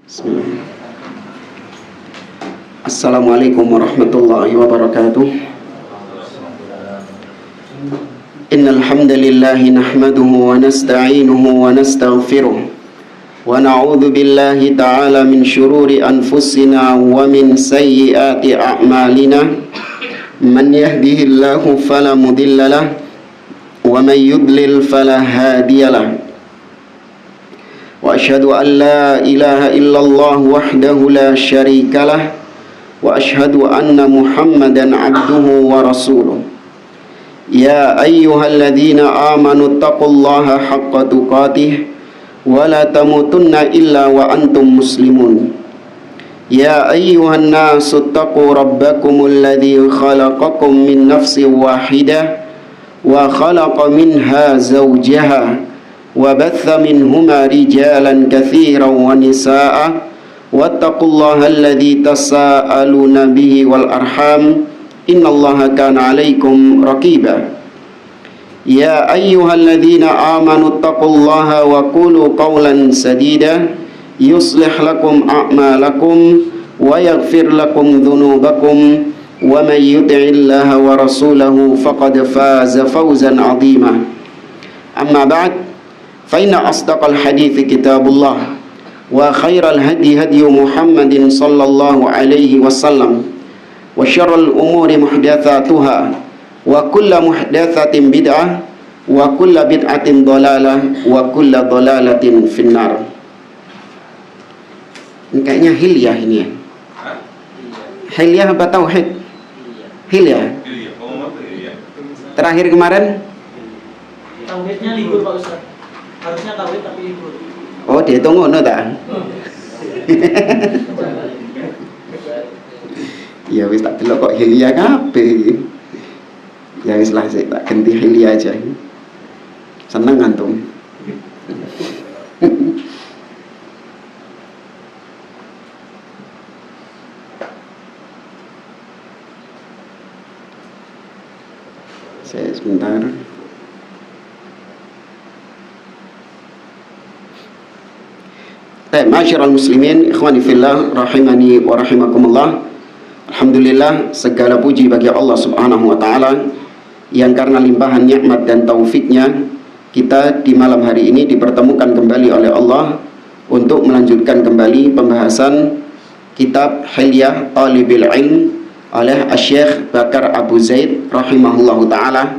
Bismillah. Assalamualaikum warahmatullahi wabarakatuh. Innal hamdalillahi nahmaduhu wa nasta'inuhu wa nastaghfiruh wa na'udzu billahi ta'ala min syururi anfusina wa min sayyiati a'malina. Man yahdihillahu fala mudhillalah wa man yudlil fala hadiyalah. Wa asyhadu an la ilaha illallah wahdahu la syarikalah wa asyhadu anna Muhammadan abduhu wa rasuluh. Ya ayyuhalladzina amanu taqullaha haqqa tuqatih wa la tamutunna illa wa antum muslimun. Ya ayyuhan nasu taqu rabbakumul ladzi khalaqakum min nafsin wahidah wa khalaqa minha zawjaha wa batha minhuma rijalan katsiran wa nisaa'a wattaqullaha alladzi tasaaluna bihi wal arham innallaha kana 'alaikum raqiba. Ya ayyuhalladzina amanu taqullaha wa qulu qawlan sadida yuslih lakum a'malakum wa yaghfir lakum dhunubakum wa man yuti'illaha wa rasulahu faqad faza fawzan 'azima. Amma ba'd, fa inna asdaqal hadithi kitabullah wa khairal hadi hadi Muhammadin sallallahu alaihi wasallam wa syarrul umuri muhdatsatuha wa kullu muhdatsatin bid'ah wa kullu bid'atin dhalalah wa kullu dhalalatin finnar. Ini kayaknya hilyah ini ya. Hilyah apa tauhid? Hilyah. Terakhir kemarin tauhidnya libur Pak Ustaz. Harusnya tauhid tapi libur. oh dihitung ngono ta? Ya wis tak delok kok hilyah kabeh. Ya wis lah sik tak ganti hilyah aja. Seneng antum. Saya sebentar. Ma'asyiral muslimin, ikhwani fillah, rahimani wa rahimakumullah. Alhamdulillah, segala puji bagi Allah Subhanahu wa taala yang karena limpahan nikmat dan taufiknya kita di malam hari ini dipertemukan kembali oleh Allah untuk melanjutkan kembali pembahasan kitab Hilyah Talibil Ilm oleh Asy-Syaikh Bakar Abu Zaid rahimahullahu taala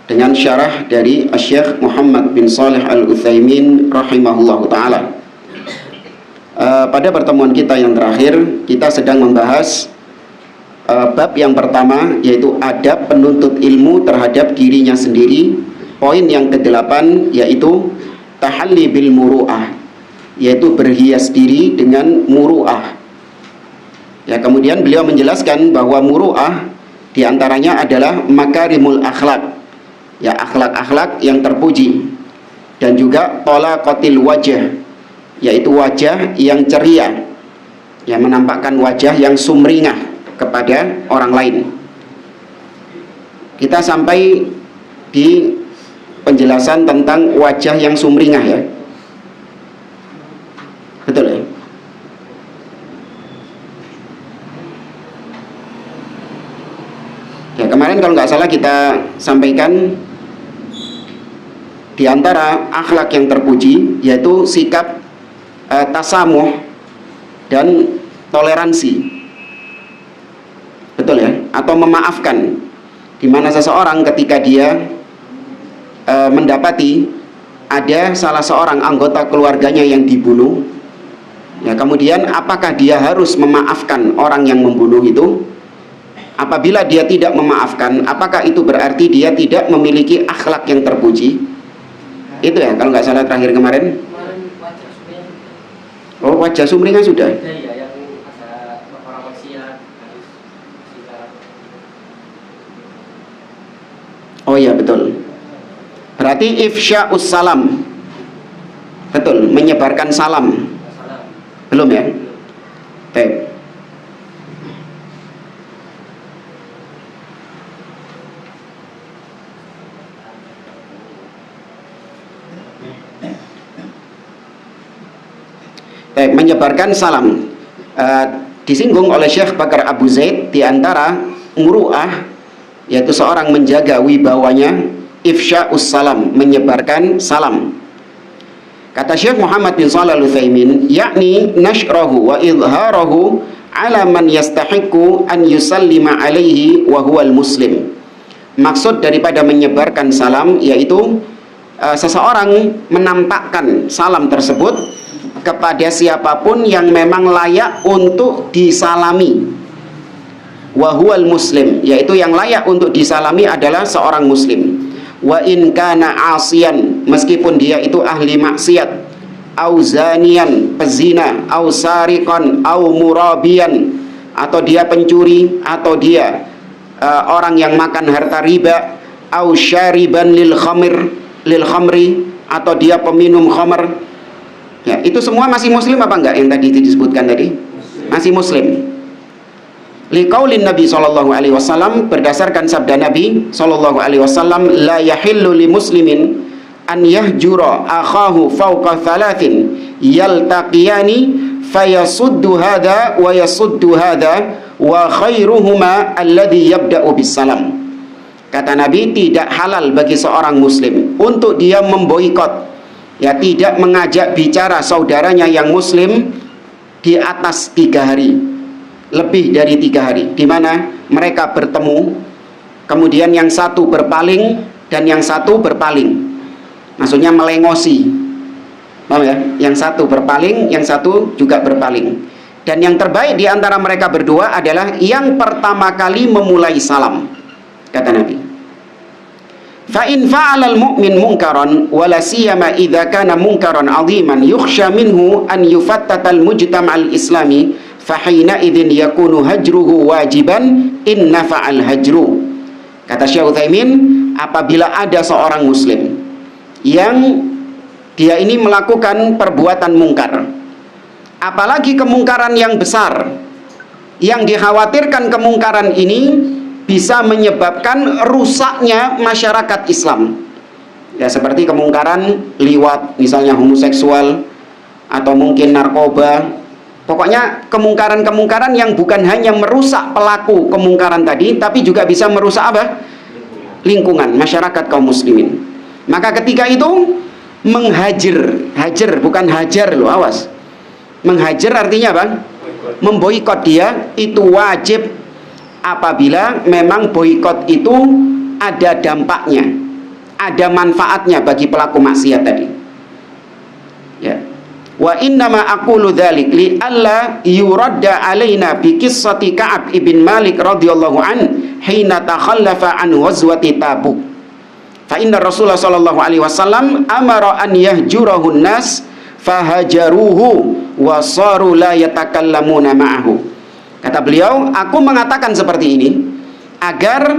dengan syarah dari Asy-Syaikh Muhammad bin Shalih Al-Utsaimin rahimahullahu taala. Pada pertemuan kita yang terakhir kita sedang membahas bab yang pertama, yaitu adab penuntut ilmu terhadap dirinya sendiri. Poin yang ke-8 yaitu tahalli bil muru'ah, yaitu berhias diri dengan muru'ah. Ya, kemudian beliau menjelaskan bahwa muru'ah diantaranya adalah makarimul akhlak, ya akhlak-akhlak yang terpuji, dan juga talaqatil wajah, yaitu wajah yang ceria, yang menampakkan wajah yang sumringah kepada orang lain. Kita sampai di penjelasan tentang wajah yang sumringah ya. Betul ya? Ya, kemarin kalau nggak salah kita sampaikan di antara akhlak yang terpuji yaitu sikap tasamuh dan toleransi. Betul ya? Atau memaafkan, di mana seseorang ketika dia mendapati ada salah seorang anggota keluarganya yang dibunuh, ya kemudian apakah dia harus memaafkan orang yang membunuh itu? Apabila dia tidak memaafkan, apakah itu berarti dia tidak memiliki akhlak yang terpuji? Itu ya, kalau nggak salah terakhir kemarin. Oh, wajah sumringah sudah. Iya, yang ada orang maksiat harus kita. Oh iya, betul. Berarti ifsya'us salam. Betul, menyebarkan salam. Belum ya? Baik. menyebarkan salam. Disinggung oleh Syekh Bakar Abu Zaid, di antara muru'ah yaitu seorang menjaga wibawanya ifsya'us salam, menyebarkan salam. Kata Syekh Muhammad bin Shalih Al-Utsaimin, yakni nashrahu wa idharahu ala man yastahiqu an yusallima alaihi wa huwal muslim. Maksud daripada menyebarkan salam yaitu seseorang menampakkan salam tersebut kepada siapapun yang memang layak untuk disalami. Wa huwal muslim, yaitu yang layak untuk disalami adalah seorang muslim. Wa in kana asiyan, meskipun dia itu ahli maksiat, au zanian, pezina, au sariqan, au murabian, atau dia pencuri, atau dia orang yang makan harta riba, au syariban lil khamri, atau dia peminum khamr. Ya, itu semua masih muslim apa enggak yang tadi disebutkan tadi? Masih muslim. Liqaulin Nabi sallallahu alaihi wasallam, berdasarkan sabda Nabi sallallahu alaihi wasallam, la yahillu li muslimin an yahjura akhahu fawqa thalathin yaltaqiyani fayasuddu hadha wa yasuddu hadha wa khairuhuma alladhi yabda'u bis salam. Kata Nabi, tidak halal bagi seorang muslim untuk dia memboikot, ya, tidak mengajak bicara saudaranya yang muslim di atas 3 hari, lebih dari 3 hari, di mana mereka bertemu, kemudian yang satu berpaling dan yang satu berpaling, maksudnya melengosi, paham ya? Yang satu berpaling, yang satu juga berpaling, dan yang terbaik di antara mereka berdua adalah yang pertama kali memulai salam, kata Nabi. Fa in fa'ala al-mu'min munkaran wa la siyama idza kana munkaran 'aziman yukhsha minhu an yufattata al-mujtama' al-islami fa hina idzin yakunu hajruhu wajiban in nafa'al hajru. Kata Syekh Utsaimin, apabila ada seorang muslim yang dia ini melakukan perbuatan mungkar, apalagi kemungkaran yang besar, yang dikhawatirkan kemungkaran ini bisa menyebabkan rusaknya masyarakat Islam, ya, seperti kemungkaran liwat, misalnya homoseksual, atau mungkin narkoba. Pokoknya kemungkaran-kemungkaran yang bukan hanya merusak pelaku kemungkaran tadi, tapi juga bisa merusak apa? Lingkungan masyarakat kaum muslimin. Maka ketika itu hajar, bukan hajar loh, awas. Menghajar artinya apa? Memboikot dia, itu wajib apabila memang boikot itu ada dampaknya, ada manfaatnya bagi pelaku maksiat tadi. Ya. Wa innama aqulu dzalik li alla yuradda alaina bi qissati Ka'ab ibn Malik radhiyallahu an hina takhallafa an ghazwati Tabuk. Fa inna Rasulullah sallallahu alaihi wasallam amara an yahjurahu an-nas fahajaruhu wa saru la yatakallamuna ma'ahu. Kata beliau, aku mengatakan seperti ini agar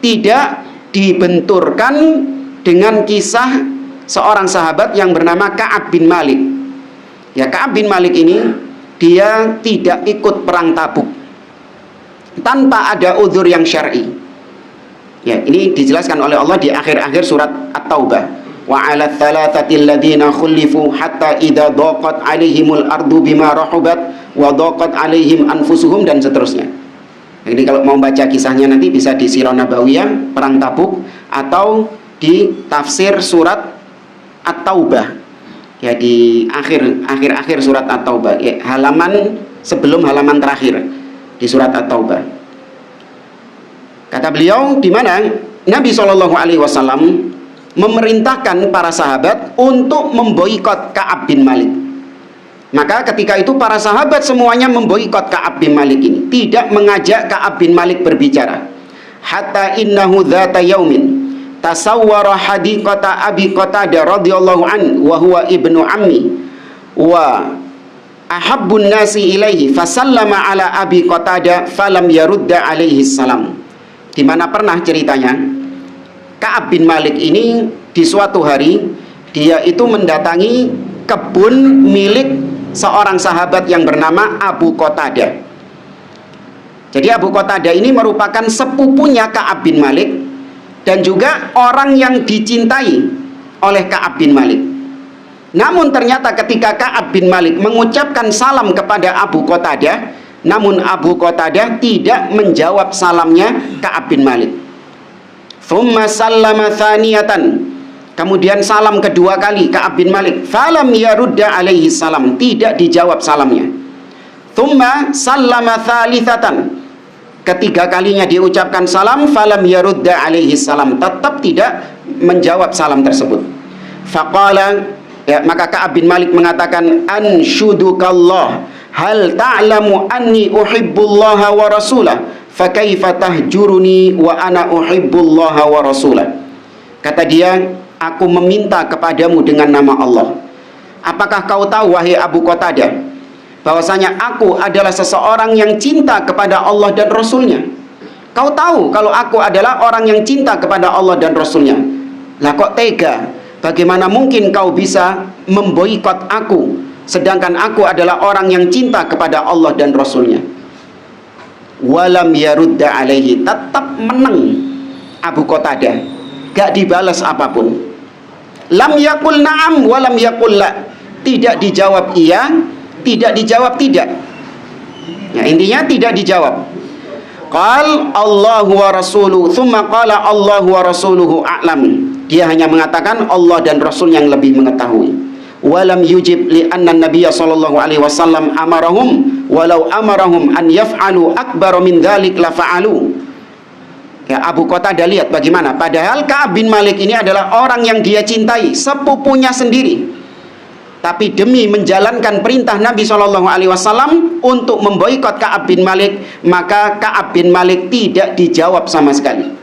tidak dibenturkan dengan kisah seorang sahabat yang bernama Ka'ab bin Malik. Ya, Ka'ab bin Malik ini dia tidak ikut perang Tabuk tanpa ada udzur yang syar'i. Ya, ini dijelaskan oleh Allah di akhir-akhir surat At-Taubah. Wa 'alal thalathati alladziina khulifu hatta idza dhaqat 'alaihimul ardu bima rahubat wa dhaqat 'alaihim anfusuhum, dan seterusnya. Jadi kalau mau baca kisahnya nanti bisa di Sirah Nabawiyah perang Tabuk atau di tafsir surat At-Taubah. Ya, di akhir surat At-Taubah, ya, halaman sebelum halaman terakhir di surat At-Taubah. Kata beliau, di mana Nabi SAW memerintahkan para sahabat untuk memboikot Ka'ab bin Malik. Maka ketika itu para sahabat semuanya memboikot Ka'ab bin Malik ini, tidak mengajak Ka'ab bin Malik berbicara. Hatta innahu dzata yaumin tasawwara hadiqata Abi Qatadah radhiyallahu an wa huwa ibnu ammi wa ahabbun nasi ilaihi fasallama ala Abi Qatadah falam yarudda alaihi salam. Di mana pernah ceritanya Ka'ab bin Malik ini di suatu hari dia itu mendatangi kebun milik seorang sahabat yang bernama Abu Qatadah. Jadi Abu Qatadah ini merupakan sepupunya Ka'ab bin Malik dan juga orang yang dicintai oleh Ka'ab bin Malik. Namun ternyata ketika Ka'ab bin Malik mengucapkan salam kepada Abu Qatadah, namun Abu Qatadah tidak menjawab salamnya Ka'ab bin Malik. Thumma sallama thaniyatan, kemudian salam kedua kali Ka'ab bin Malik, falam yarudda alaihi salam, tidak dijawab salamnya. Thumma sallama thalithatan, ketiga kalinya diucapkan salam, falam yarudda alaihi salam, tetap tidak menjawab salam tersebut. Faqala, ya, maka Ka'ab bin Malik mengatakan, anshudukallah hal ta'lamu anni uhibbullaha wa rasulah fakaifa tahjuruni wa ana uhibbullaha wa rasulah. Kata dia, aku meminta kepadamu dengan nama Allah. Apakah kau tahu, wahai Abu Qatadah, bahwasanya aku adalah seseorang yang cinta kepada Allah dan Rasulnya? Kau tahu kalau aku adalah orang yang cinta kepada Allah dan Rasulnya. Lah kok tega? Bagaimana mungkin kau bisa memboikot aku, sedangkan aku adalah orang yang cinta kepada Allah dan Rasulnya? Walam yarudda alaihi, tetap menang Abu Qatadah, gak dibalas apapun. Lam yakul na'am walam yakul la, tidak dijawab iya, tidak dijawab tidak. Ya, intinya tidak dijawab. Qal Allahu wa rasuluhu, thumma qala Allahu wa rasuluhu a'lam. Dia hanya mengatakan Allah dan Rasul yang lebih mengetahui. Walam yujib li anna nabiyya sallallahu alaihi wasallam amarahum walau amarahum an yaf'alu akbar min dzalik la fa'alu. Ya, Abu Qatadah lihat bagaimana, padahal Ka'ab bin Malik ini adalah orang yang dia cintai, sepupunya sendiri. Tapi demi menjalankan perintah Nabi sallallahu alaihi wasallam untuk memboikot Ka'ab bin Malik, maka Ka'ab bin Malik tidak dijawab sama sekali.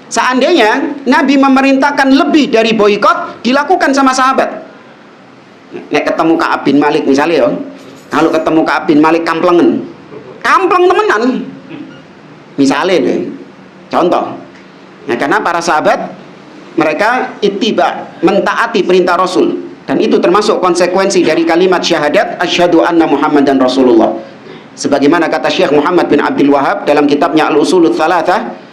Seandainya Nabi memerintahkan lebih dari boikot, dilakukan sama sahabat. Nek ketemu Ka'ab bin Malik misalnya, yo, kalau ketemu Ka'ab bin Malik kamplengen, kampleng temenan, misalnya deh, contoh. Nah, karena para sahabat mereka ittiba, mentaati perintah Rasul, dan itu termasuk konsekuensi dari kalimat syahadat asyhadu anna Muhammadan Rasulullah. Sebagaimana kata Syekh Muhammad bin Abdul Wahab dalam kitabnya Al-Usulul Thalathah,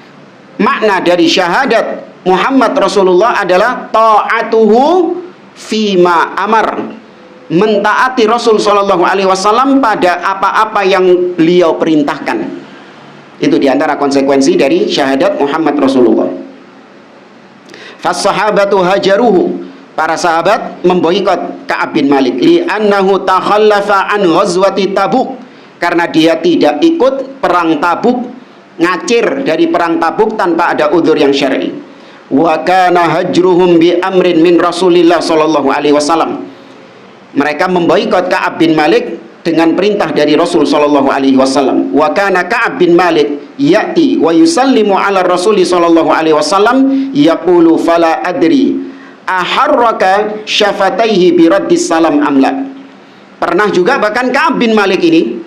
makna dari syahadat Muhammad Rasulullah adalah ta'atuhu fima amar, mentaati Rasul sallallahu alaihi wasallam pada apa-apa yang beliau perintahkan. Itu diantara konsekuensi dari syahadat Muhammad Rasulullah. Fas-sahabatu hajaruhu, para sahabat memboikot Ka'ab bin Malik li annahu takhallafa an ghazwati Tabuk, karena dia tidak ikut perang Tabuk, ngacir dari perang Tabuk tanpa ada udzur yang syar'i. Wa kana hajruhum bi amrin min Rasulillah sallallahu alaihi wasallam. Mereka memboikot Ka'ab bin Malik dengan perintah dari Rasul sallallahu alaihi wasallam. Wa kana Ka'ab bin Malik ya'ti wa yusallimu ala Rasul sallallahu alaihi wasallam yaqulu fala adri aharraka syafataihi bi raddis salam amla. Pernah juga bahkan Ka'ab bin Malik ini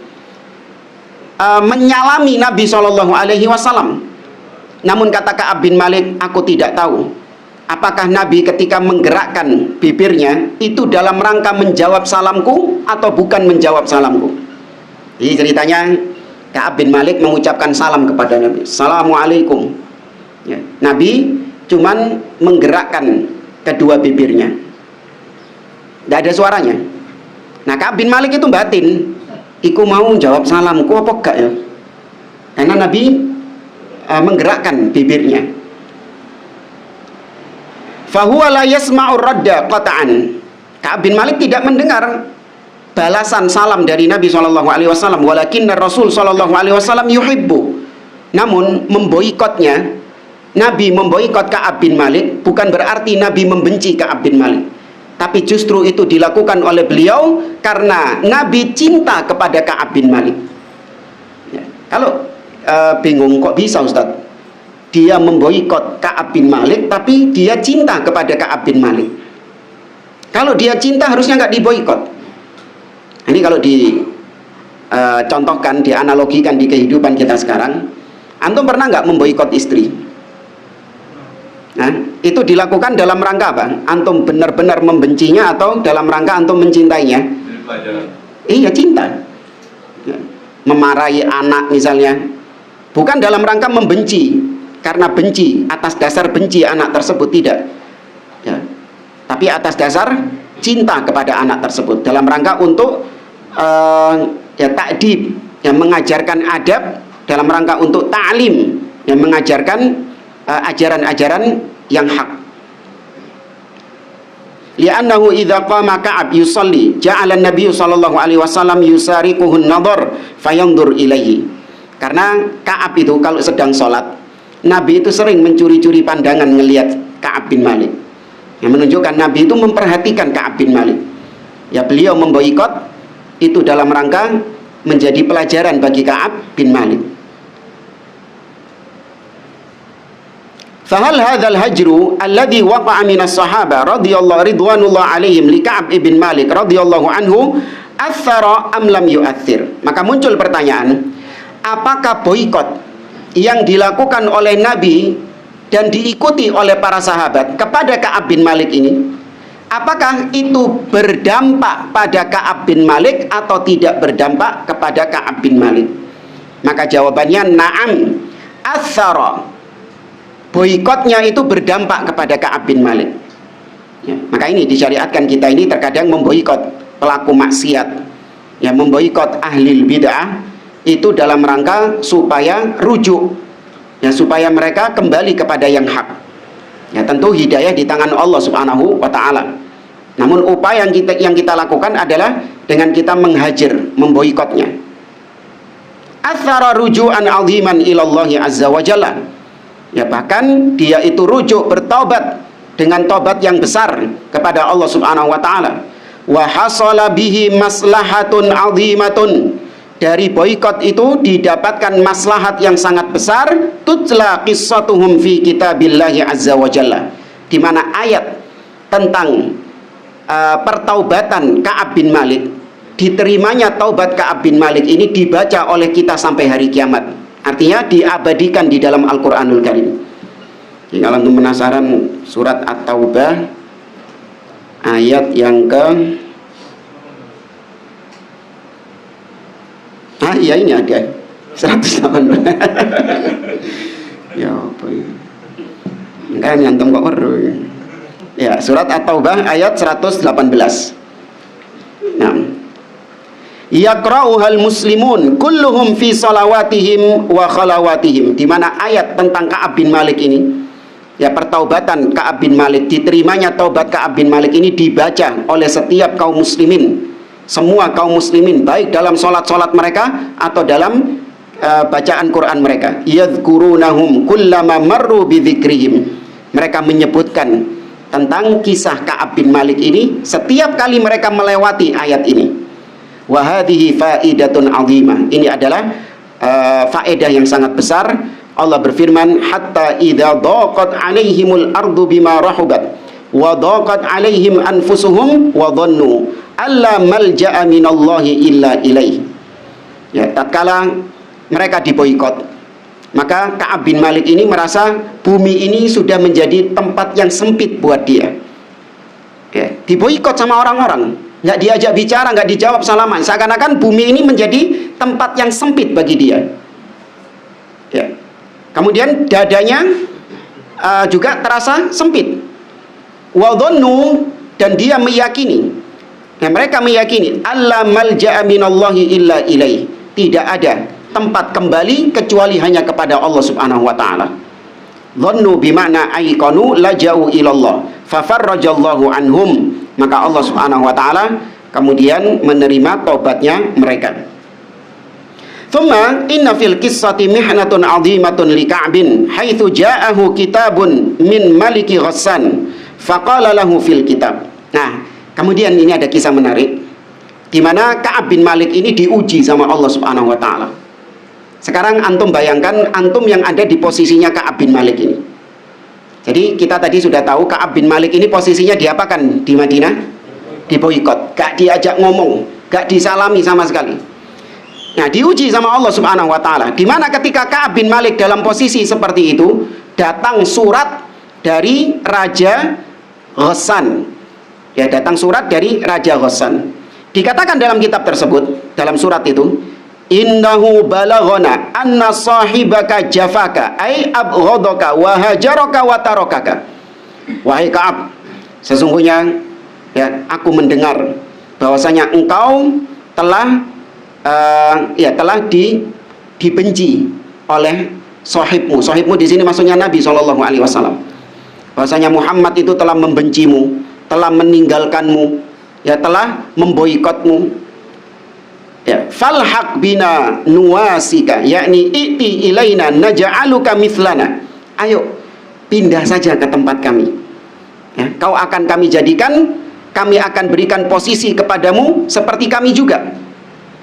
menyalami Nabi sallallahu alaihi wasallam. Namun kata Ka'ab bin Malik, aku tidak tahu apakah Nabi ketika menggerakkan bibirnya itu dalam rangka menjawab salamku atau bukan menjawab salamku. Jadi ceritanya Ka'ab bin Malik mengucapkan salam kepada Nabi, Assalamualaikum, ya, Nabi cuman menggerakkan kedua bibirnya, tidak ada suaranya. Nah, Ka'ab bin Malik itu batin, iku mau jawab salamku apa gak ya? Karena Nabi menggerakkan bibirnya. Fahuwa la yasma'ur radda qata'an. Ka'ab bin Malik tidak mendengar balasan salam dari Nabi sallallahu alaihi wasallam, walakinna Rasul sallallahu alaihi wasallam yuhibbu. Namun memboikotnya, Nabi memboikot Ka'ab bin Malik bukan berarti Nabi membenci Ka'ab bin Malik, tapi justru itu dilakukan oleh beliau karena Nabi cinta kepada Ka'ab bin Malik. Ya, kalau bingung kok bisa Ustaz, dia memboikot Ka'ab bin Malik tapi dia cinta kepada Ka'ab bin Malik. Kalau dia cinta harusnya nggak diboikot. Ini kalau dicontohkan, dianalogikan di kehidupan kita sekarang, antum pernah nggak memboikot istri? Nah, itu dilakukan dalam rangka apa? Antum benar-benar membencinya atau dalam rangka antum mencintainya? Iya, cinta. Memarahi anak misalnya, bukan dalam rangka membenci, karena benci atas dasar benci anak tersebut, tidak ya. tapi atas dasar cinta kepada anak tersebut, dalam rangka untuk ta'dib, yang mengajarkan adab, dalam rangka untuk ta'lim, yang mengajarkan ajaran-ajaran yang hak. Li'annahu idza qama Ka'ab yusalli ja'ala an-nabiy sallallahu alaihi wasallam yusariquhu an-nadhar fayanzur ilaihi. Karena Ka'ab itu kalau sedang sholat, Nabi itu sering mencuri-curi pandangan ngelihat Ka'ab bin Malik, yang menunjukkan Nabi itu memperhatikan Ka'ab bin Malik. Ya, beliau memboikot itu dalam rangka menjadi pelajaran bagi Ka'ab bin Malik. Fahal hadzal hajru alladhi waqa'a minas sahaba radhiyallahu ridwanullah alaihim li Ka'ab bin Malik radhiyallahu anhu athara am lam yu'athir? Maka muncul pertanyaan, apakah boikot yang dilakukan oleh Nabi dan diikuti oleh para sahabat kepada Ka'ab bin Malik ini, apakah itu berdampak pada Ka'ab bin Malik atau tidak berdampak kepada Ka'ab bin Malik? Maka jawabannya na'am, athara. Boikotnya itu berdampak kepada Ka'ab bin Malik. Ya, maka ini disyariatkan kita ini terkadang memboikot pelaku maksiat, ya, memboikot ahli bid'ah itu dalam rangka supaya rujuk, ya, supaya mereka kembali kepada yang hak. Ya, tentu hidayah di tangan Allah Subhanahu wa taala. Namun upaya yang kita lakukan adalah dengan kita menghajar, memboikotnya. Athara ruju'an 'aziman ilallahi azza wa jalla. Ya, bahkan dia itu rujuk bertaubat dengan taubat yang besar kepada Allah Subhanahu wa taala. Wa hasala bihi maslahatun 'azimatun. Dari boikot itu didapatkan maslahat yang sangat besar, tutla qissatuhum fi kitabillahi azza wa jalla, di mana ayat tentang pertaubatan Ka'ab bin Malik, diterimanya taubat Ka'ab bin Malik ini dibaca oleh kita sampai hari kiamat. Artinya diabadikan di dalam Al-Quranul Karim. Jadi, kalau untuk penasaran, surat At-Taubah ayat yang ke iya ini ada 118. Ya apa ya? Kan nyantum kok weru. Ya, surat At-Taubah ayat 118. Nah, yaqra'uhal muslimun kulluhum fi salawatihim wa khalawatihim, di mana ayat tentang Ka'ab bin Malik ini, ya, pertaubatan Ka'ab bin Malik, diterimanya taubat Ka'ab bin Malik ini dibaca oleh setiap kaum muslimin, semua kaum muslimin, baik dalam sholat-sholat mereka atau dalam bacaan Quran mereka. Yadhkurunahum kullama marru bidzikrihim, mereka menyebutkan tentang kisah Ka'ab bin Malik ini setiap kali mereka melewati ayat ini. Wa hadhihi faidatun 'azimah, ini adalah faedah yang sangat besar. Allah berfirman, hatta idza daqat 'alaihimul ardu bima rahubat wa daqat 'alaihim anfusuhum wa dhannu alla malja'a minallahi illa ilaih. Ya, tatkala mereka diboikot, maka Ka'ab bin Malik ini merasa bumi ini sudah menjadi tempat yang sempit buat dia. Ya, diboikot sama orang-orang, nggak diajak bicara, nggak dijawab salaman, seakan-akan bumi ini menjadi tempat yang sempit bagi dia. Ya. Kemudian dadanya juga terasa sempit. Wadhannu, dan dia meyakini, dan mereka meyakini, alla malja'a minallahi illa ilaih, tidak ada tempat kembali kecuali hanya kepada Allah Subhanahu wa taala. Dhannu bima'na aiqanu laja'u ilallah fafarrajallahu anhum, maka Allah Subhanahu wa taala kemudian menerima taubatnya mereka. Thumma inna fil qissati mihnatun 'azimatun li Ka'bin haitsu ja'ahu kitabun min Maliki Ghassan faqala lahu fil kitab. Nah, kemudian ini ada kisah menarik di mana Ka'ab bin Malik ini diuji sama Allah Subhanahu wa taala. Sekarang antum bayangkan, antum yang ada di posisinya Ka'ab bin Malik ini. Jadi kita tadi sudah tahu Ka'ab bin Malik ini posisinya diapakan di Madinah? Diboikot, gak diajak ngomong, gak disalami sama sekali. Nah, diuji sama Allah Subhanahu wa taala. Di mana ketika Ka'ab bin Malik dalam posisi seperti itu, datang surat dari Raja Ghassan. Ya, datang surat dari Raja Ghassan. Dikatakan dalam kitab tersebut, dalam surat itu, innahu balaghana anna sahibaka jafaka ay abghadaka wa hajaraka wa tarakaka. Wahai Ka'ab, Sesungguhnya ya, aku mendengar bahwasanya engkau telah dibenci oleh sahibmu. Sahibmu di sini maksudnya Nabi SAW. Bahwasanya Muhammad itu telah membencimu, telah meninggalkanmu, ya, telah memboikotmu. Ya, falhaq bina nuwasika, yakni i'ti ilaina naj'aluka mithlana. Ayo pindah saja ke tempat kami. Ya, kau akan kami jadikan, kami akan berikan posisi kepadamu seperti kami juga.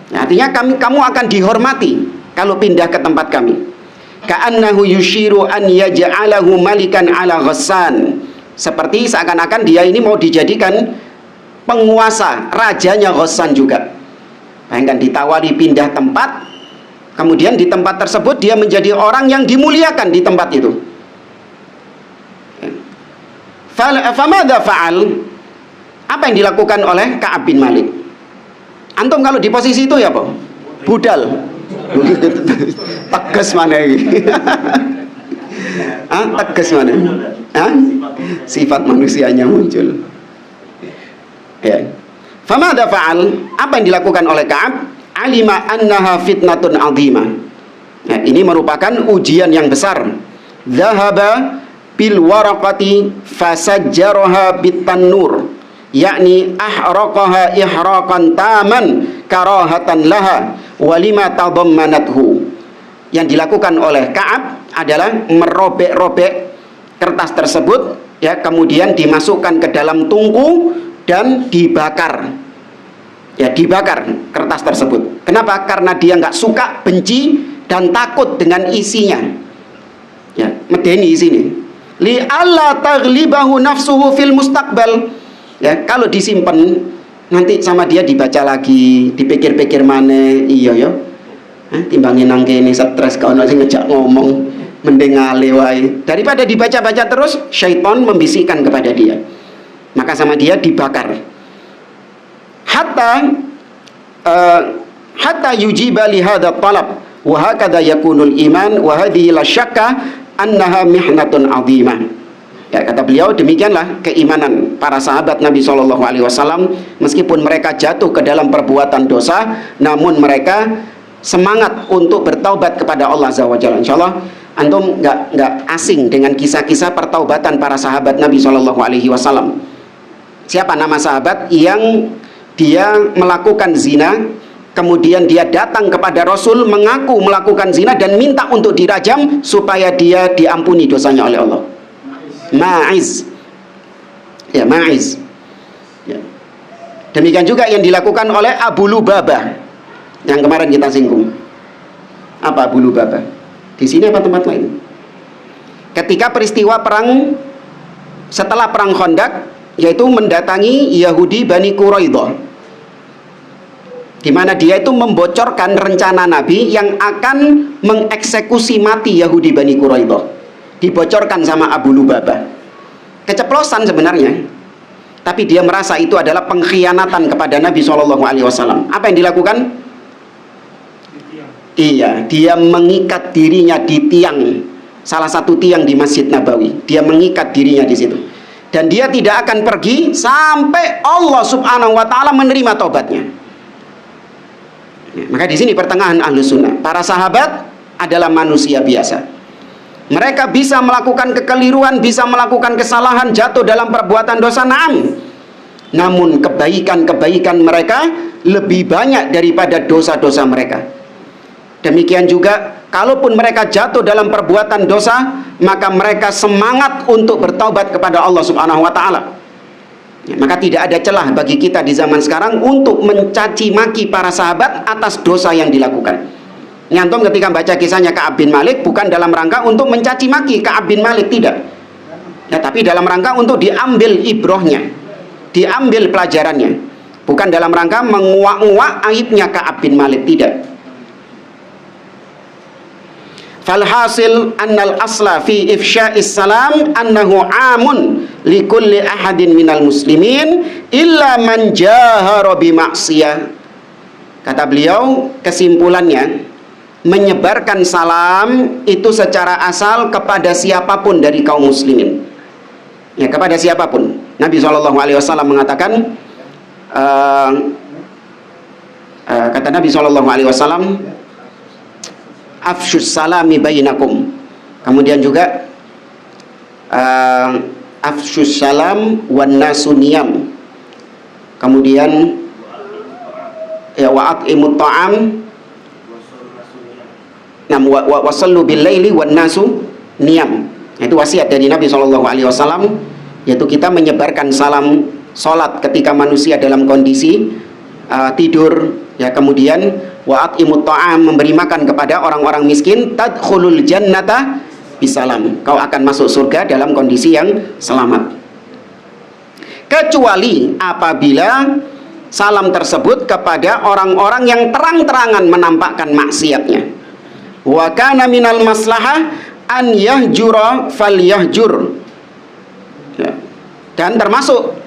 Ya, artinya kamu akan dihormati kalau pindah ke tempat kami. Ka'annahu yushiru an yaj'alahu malikan ala Ghassan. Seperti seakan-akan dia ini mau dijadikan penguasa, rajanya Ghassan juga. Bayangkan ditawari pindah tempat, kemudian di tempat tersebut dia menjadi orang yang dimuliakan di tempat itu. Famadha fa'al? Apa yang dilakukan oleh Ka'ab bin Malik? Antum kalau di posisi itu ya apa? Budal. Tegas mana ini? Tegas mana? Sifat manusianya muncul. Ya. Famadha fa'al? Apa yang dilakukan oleh Ka'ab? Alima annaha fitnatun azimah. Ya, ini merupakan ujian yang besar. Dhahaba bil waraqati fasajjaraha bitannur, yakni ahraqaha ihraqan taman karahatan laha walima tadammanathu. Yang dilakukan oleh Ka'ab adalah merobek-robek kertas tersebut, ya, kemudian dimasukkan ke dalam tungku dan dibakar. Ya, dibakar kertas tersebut. Kenapa? Karena dia nggak suka, benci dan takut dengan isinya. Ya, medeni di sini. Li alla taghlibahu nafsuhu fil mustaqbal. Ya, kalau disimpan nanti sama dia dibaca lagi, dipikir-pikir mana, iya ya. Timbangin nang kene stres kau sing ngejak ngomong, mending ngale wae. Daripada dibaca-baca terus, syaitan membisikkan kepada dia. Maka sama dia dibakar. Hatta yujiba li hadha talab wa hakadha yakunul iman wa hadhihi la syakka annaha mihnatun azimah. Ya, kata beliau, demikianlah keimanan para sahabat Nabi SAW. Meskipun mereka jatuh ke dalam perbuatan dosa, namun mereka semangat untuk bertaubat kepada Allah Azza wa Jalla. Insyaallah antum nggak asing dengan kisah-kisah pertaubatan para sahabat Nabi SAW. Siapa nama sahabat yang dia melakukan zina, kemudian dia datang kepada Rasul mengaku melakukan zina dan minta untuk dirajam supaya dia diampuni dosanya oleh Allah? Ma'iz. Ya, Ma'iz. Ya. Demikian juga yang dilakukan oleh Abu Lubabah yang kemarin kita singgung. Apa Abu Lubabah? Di sini apa tempat lain? Ketika peristiwa perang, setelah perang Khandaq, yaitu mendatangi Yahudi Bani Quraidah, di mana dia itu membocorkan rencana Nabi yang akan mengeksekusi mati Yahudi Bani Quraidah. Dibocorkan sama Abu Lubabah. Keceplosan sebenarnya, tapi dia merasa itu adalah pengkhianatan kepada Nabi SAW. Apa yang dilakukan? Iya, dia mengikat dirinya di tiang, salah satu tiang di Masjid Nabawi. Dia mengikat dirinya di situ. Dan dia tidak akan pergi sampai Allah Subhanahu wa Ta'ala menerima taubatnya. Ya, maka di sini pertengahan Ahlus Sunnah. Para sahabat adalah manusia biasa. Mereka bisa melakukan kekeliruan, bisa melakukan kesalahan, jatuh dalam perbuatan dosa, na'am. Namun kebaikan-kebaikan mereka lebih banyak daripada dosa-dosa mereka. Demikian juga, kalaupun mereka jatuh dalam perbuatan dosa, maka mereka semangat untuk bertaubat kepada Allah Subhanahu wa Ta'ala. Ya, maka tidak ada celah bagi kita di zaman sekarang untuk mencaci maki para sahabat atas dosa yang dilakukan. Nyantum ketika baca kisahnya Ka'ab bin Malik bukan dalam rangka untuk mencaci maki Ka'ab bin Malik, tidak. Ya, tapi dalam rangka untuk diambil ibrohnya, diambil pelajarannya. Bukan dalam rangka menguak-nguak aibnya Ka'ab bin Malik, tidak. Falhasil annal asla fi ifsya'is salam annahu amun likulli ahadin minal muslimin illa man jahara bi ma'siyah. Kata beliau, kesimpulannya, menyebarkan salam itu secara asal kepada siapapun dari kaum muslimin. Ya, kepada siapapun. Nabi SAW mengatakan, kata Nabi SAW, afsyus salami bainakum. Kemudian juga afsyus salam wan nasu niyam. Kemudian ya wa'at'imut ta'am wa sallu bil laili wan nasu niyam. Itu wasiat dari Nabi SAW, yaitu kita menyebarkan salam salat ketika manusia dalam kondisi tidur, ya. Kemudian wa'at'imut ta'am, memberi makan kepada orang-orang miskin, tadkhulul jannata bisalam, kau akan masuk surga dalam kondisi yang selamat. Kecuali apabila salam tersebut kepada orang-orang yang terang-terangan menampakkan maksiatnya. Wa kana minal maslahah an yahjura falyahjur. Ya. Dan termasuk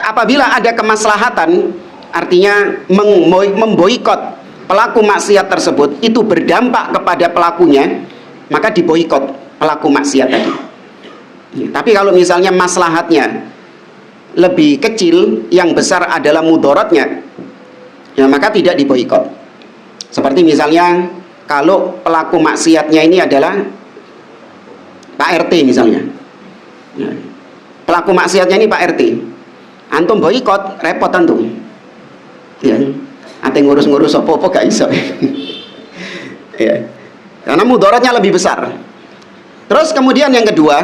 apabila ada kemaslahatan, artinya memboikot pelaku maksiat tersebut, itu berdampak kepada pelakunya, maka diboikot pelaku maksiat tadi. Ya, tapi kalau misalnya maslahatnya lebih kecil, yang besar adalah mudaratnya, ya maka tidak diboikot. Seperti misalnya kalau pelaku maksiatnya ini adalah Pak RT misalnya, ya. Pelaku maksiatnya ini Pak RT, antum boikot, repot antum, ya. Ate ngurus-ngurus apa-apa gak iso. Ya. Karena mudaratnya lebih besar. Terus kemudian yang kedua,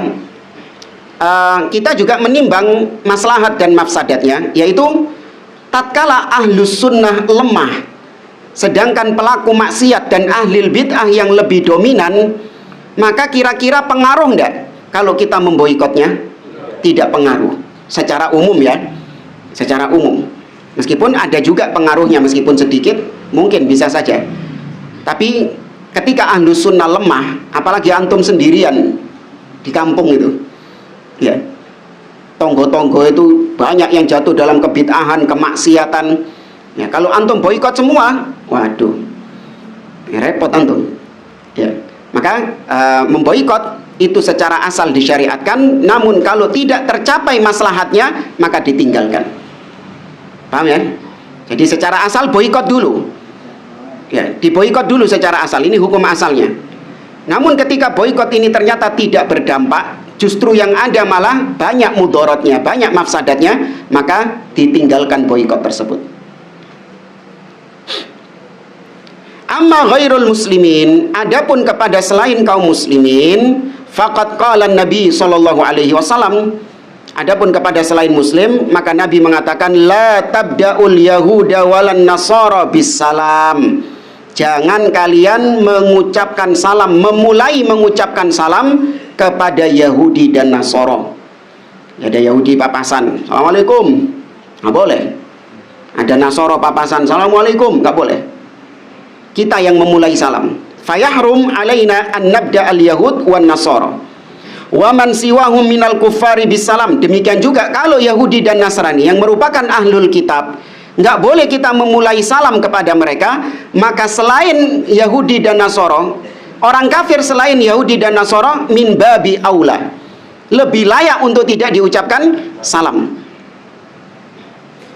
kita juga menimbang maslahat dan mafsadatnya, yaitu tatkala ahlus sunnah lemah, sedangkan pelaku maksiat dan ahlil bid'ah yang lebih dominan, maka kira-kira pengaruh enggak kalau kita memboikotnya? Tidak pengaruh secara umum, ya, secara umum. Meskipun ada juga pengaruhnya, meskipun sedikit, mungkin bisa saja. Tapi ketika ahlus sunnah lemah, apalagi antum sendirian di kampung itu, ya, tonggo-tonggo itu banyak yang jatuh dalam kebid'ahan, kemaksiatan, ya, kalau antum boikot semua, waduh, ya, repot antum, ya. Maka memboikot itu secara asal disyariatkan, namun kalau tidak tercapai maslahatnya, maka ditinggalkan. Paham, ya? Jadi secara asal boikot dulu, ya, diboikot dulu secara asal, ini hukum asalnya. Namun ketika boikot ini ternyata tidak berdampak, justru yang ada malah banyak mudaratnya, banyak mafsadatnya, maka ditinggalkan boikot tersebut. Amma ghairul muslimin, adapun kepada selain kaum muslimin, faqad qala Nabi sallallahu alaihi wasallam, adapun kepada selain muslim, maka Nabi mengatakan, la tabda'ul yahuda walan nasara bisalam. Jangan kalian mengucapkan salam, memulai mengucapkan salam kepada Yahudi dan Nasara. Ada Yahudi papasan, assalamualaikum, nggak boleh. Ada Nasara papasan, assalamualaikum, nggak boleh. Kita yang memulai salam. Fayahrum alaina an nabda al yahud wan nasara wa man siwahum minal kuffari bisalam. Demikian juga kalau Yahudi dan Nasrani yang merupakan ahlul kitab, nggak boleh kita memulai salam kepada mereka. Maka selain Yahudi dan Nasara, orang kafir selain Yahudi dan Nasara, min babi aula, lebih layak untuk tidak diucapkan salam.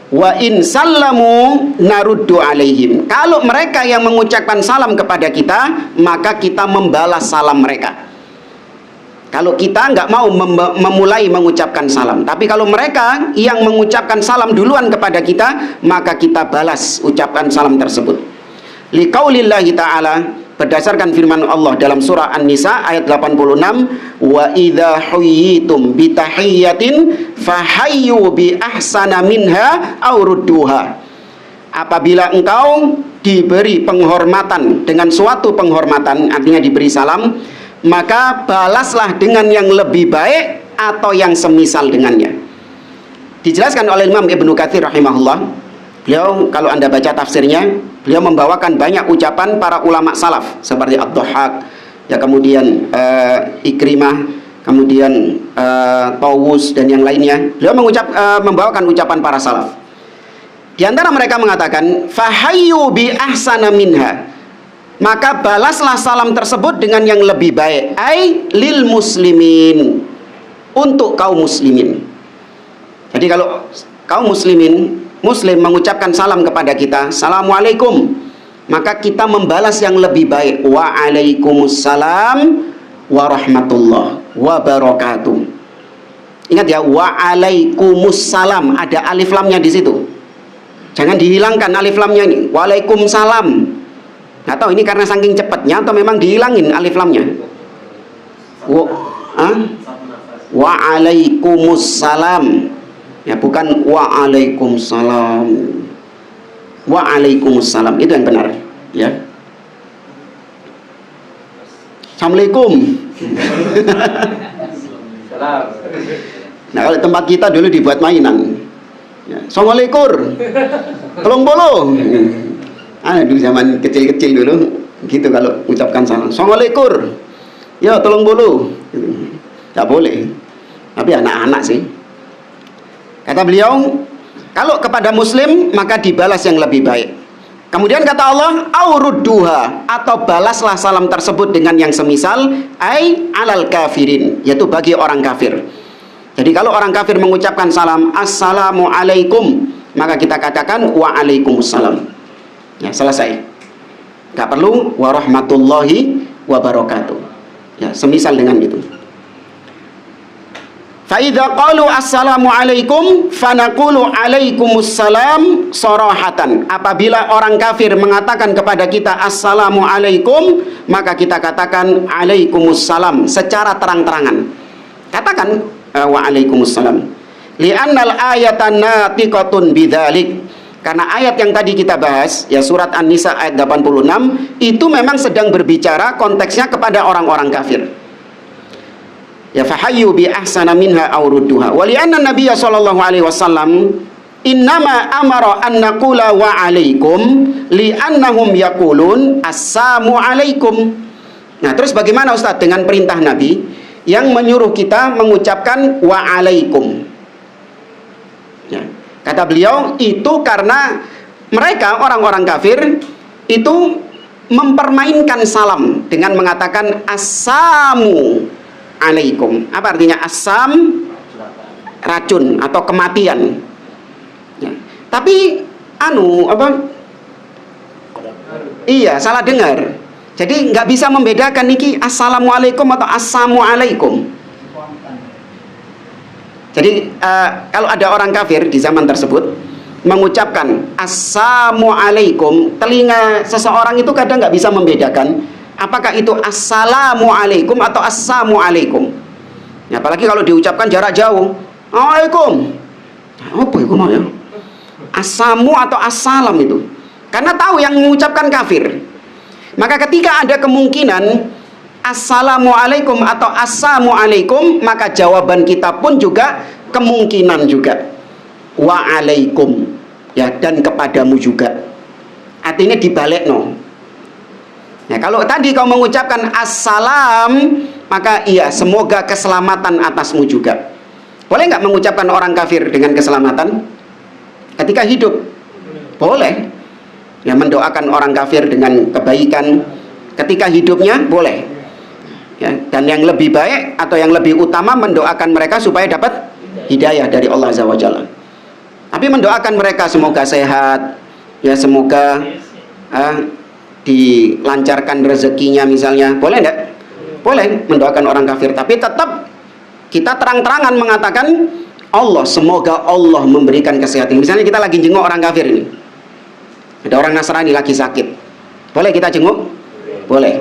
Wa in sallamu naruddu alaihim. Kalau mereka yang mengucapkan salam kepada kita, maka kita membalas salam mereka. Kalau kita nggak mau memulai mengucapkan salam, tapi kalau mereka yang mengucapkan salam duluan kepada kita, maka kita balas ucapan salam tersebut. Liqaulillahi ta'ala, berdasarkan firman Allah dalam surah An-Nisa ayat 86, wa idza huyyitum bitahiyyatin fahayyu bi ahsana minha aw rudduha. Apabila engkau diberi penghormatan dengan suatu penghormatan, artinya diberi salam, maka balaslah dengan yang lebih baik atau yang semisal dengannya. Dijelaskan oleh Imam Ibnu Katsir rahimahullah. Beliau, kalau Anda baca tafsirnya, beliau membawakan banyak ucapan para ulama salaf seperti Ad-Dhahhak, ya, kemudian Ikrimah, kemudian Tawus dan yang lainnya. Beliau membawakan ucapan para salaf. Di antara mereka mengatakan, fahayyu bi ahsana minha, maka balaslah salam tersebut dengan yang lebih baik, ai lil muslimin, untuk kaum muslimin. Jadi kalau kaum muslim mengucapkan salam kepada kita, Assalamualaikum, maka kita membalas yang lebih baik, Waalaikumsalam warahmatullah wabarakatuh. Ingat ya, Waalaikumsalam, ada alif lamnya di situ. Jangan dihilangkan alif lamnya ini. Waalaikumsalam. Nggak tahu ini karena saking cepatnya atau memang dihilangin alif lamnya. Waalaikumsalam. Ya, bukan waalaikumsalam. Waalaikumsalam itu yang benar, ya. Assalamualaikum. Nah, kalau tempat kita dulu dibuat mainan. Ya, Assalamualaikum. Tolong bolo. Dulu zaman kecil-kecil dulu gitu kalau ucapkan salam. Assalamualaikum. Ya, tolong bolo. Tidak boleh. Tapi anak-anak sih. Kata beliau, kalau kepada muslim maka dibalas yang lebih baik. Kemudian kata Allah, aurudduha, atau balaslah salam tersebut dengan yang semisal, ai alal kafirin, yaitu bagi orang kafir. Jadi kalau orang kafir mengucapkan salam assalamualaikum, maka kita katakan waalaikumsalam. Ya, selesai. Gak perlu warahmatullahi wabarakatuh. Ya, semisal dengan itu. Fa'idha qalu assalamualaikum fanaqulu alaikumussalam sarahatan. Apabila orang kafir mengatakan kepada kita assalamualaikum, maka kita katakan alaikumussalam secara terang-terangan. Katakan waalaikumsalam. Li'annal ayatan natiqatun bidzalik. Karena ayat yang tadi kita bahas, ya surat An-Nisa ayat 86, itu memang sedang berbicara konteksnya kepada orang-orang kafir. Ya fahayyu bi ahsana minha aw rudduha. Wa li anna nabiyya sallallahu alaihi wasallam innama amara an naqula wa alaikum li annahum yaqulun assalamu alaikum. Nah, terus bagaimana Ustaz dengan perintah Nabi yang menyuruh kita mengucapkan wa alaikum? Ya, kata beliau itu karena mereka orang-orang kafir itu mempermainkan salam dengan mengatakan assalamu alaikum. Apa artinya asam? Racun atau kematian. Ya. Tapi iya, salah dengar. Jadi nggak bisa membedakan niki assalamualaikum atau assalamualaikum. Jadi kalau ada orang kafir di zaman tersebut mengucapkan assalamualaikum, telinga seseorang itu kadang nggak bisa membedakan apakah itu assalamualaikum atau assalamualaikum. Ya, apalagi kalau diucapkan jarak jauh. Waalaikum. Apa itu namanya? Assamu atau assalam itu. Karena tahu yang mengucapkan kafir. Maka ketika ada kemungkinan assalamualaikum atau assalamualaikum, maka jawaban kita pun juga kemungkinan juga waalaikum. Ya, dan kepadamu juga. Artinya dibalik no. Nah, kalau tadi kau mengucapkan assalam, maka iya, semoga keselamatan atasmu juga. Boleh nggak mengucapkan orang kafir dengan keselamatan ketika hidup? Boleh. Ya, mendoakan orang kafir dengan kebaikan ketika hidupnya boleh. Ya, dan yang lebih baik atau yang lebih utama mendoakan mereka supaya dapat hidayah dari Allah Azza wa Jalla. Tapi mendoakan mereka semoga sehat, ya semoga dilancarkan rezekinya misalnya, boleh enggak? Boleh mendoakan orang kafir, tapi tetap kita terang-terangan mengatakan Allah, semoga Allah memberikan kesehatan. Misalnya kita lagi jenguk orang kafir ini, ada orang Nasrani lagi sakit, boleh kita jenguk? Boleh.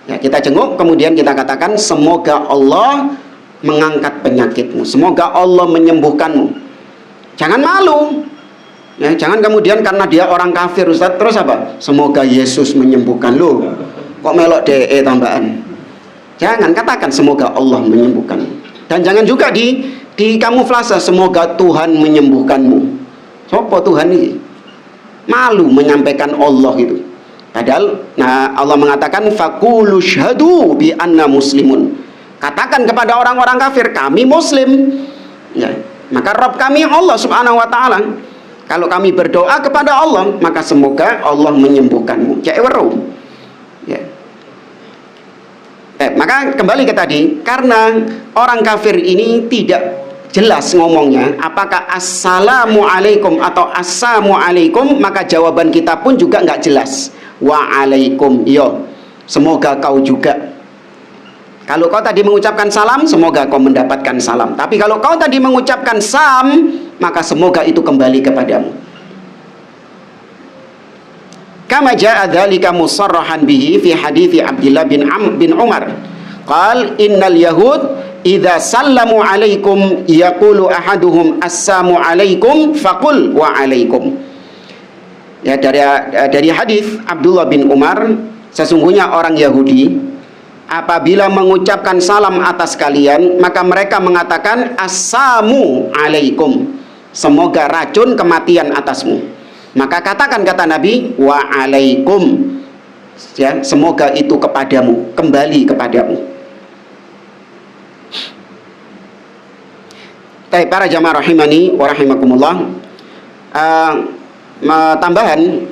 Ya, kita jenguk, kemudian kita katakan semoga Allah mengangkat penyakitmu, semoga Allah menyembuhkanmu. Jangan malu. Ya, jangan kemudian karena dia orang kafir Ustaz, terus apa? Semoga Yesus menyembuhkan. Loh, kok melok DE tambahan? Jangan, katakan semoga Allah menyembuhkan. Dan jangan juga di kamuflase semoga Tuhan menyembuhkanmu. Sopo Tuhan ini? Malu menyampaikan Allah itu. Padahal Allah mengatakan faqulu syhadu bi anna muslimun. Katakan kepada orang-orang kafir kami muslim. Ya, maka Rabb kami Allah Subhanahu wa taala. Kalau kami berdoa kepada Allah, maka semoga Allah menyembuhkanmu. Ya, maka kembali ke tadi, karena orang kafir ini tidak jelas ngomongnya, apakah assalamualaikum atau assalamualaikum, maka jawaban kita pun juga nggak jelas. Waalaikum, yo, semoga kau juga. Kalau kau tadi mengucapkan salam, semoga kau mendapatkan salam. Tapi kalau kau tadi mengucapkan sam, maka semoga itu kembali kepadamu. Kama jaa dzalika musarrahan bihi fi hadithi Abdullah bin Umar. Qal innal yahud idza sallamu alaikum yaqulu ahaduhum assalamu alaikum faqul wa alaikum. Ya, dari hadis Abdullah bin Umar, sesungguhnya orang Yahudi apabila mengucapkan salam atas kalian, maka mereka mengatakan assalamu alaikum, semoga racun kematian atasmu. Maka katakan, kata Nabi, wa alaikum, ya, semoga itu kepadamu, kembali kepadamu. Baik, para jamaah rahimani wa rahimakumullah, tambahan,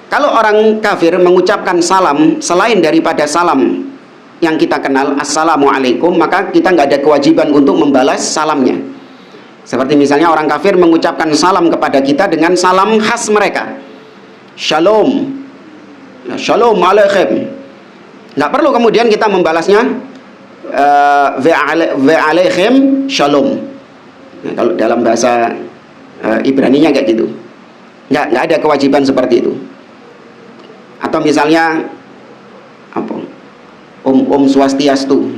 kalau orang kafir mengucapkan salam selain daripada salam yang kita kenal, assalamualaikum, maka kita nggak ada kewajiban untuk membalas salamnya. Seperti misalnya orang kafir mengucapkan salam kepada kita dengan salam khas mereka, shalom, shalom alaikum, nggak perlu kemudian kita membalasnya wa alaikum shalom. Nah, kalau dalam bahasa Ibraninya kayak gitu, nggak ada kewajiban seperti itu. Atau misalnya apa, Om Swastiastu,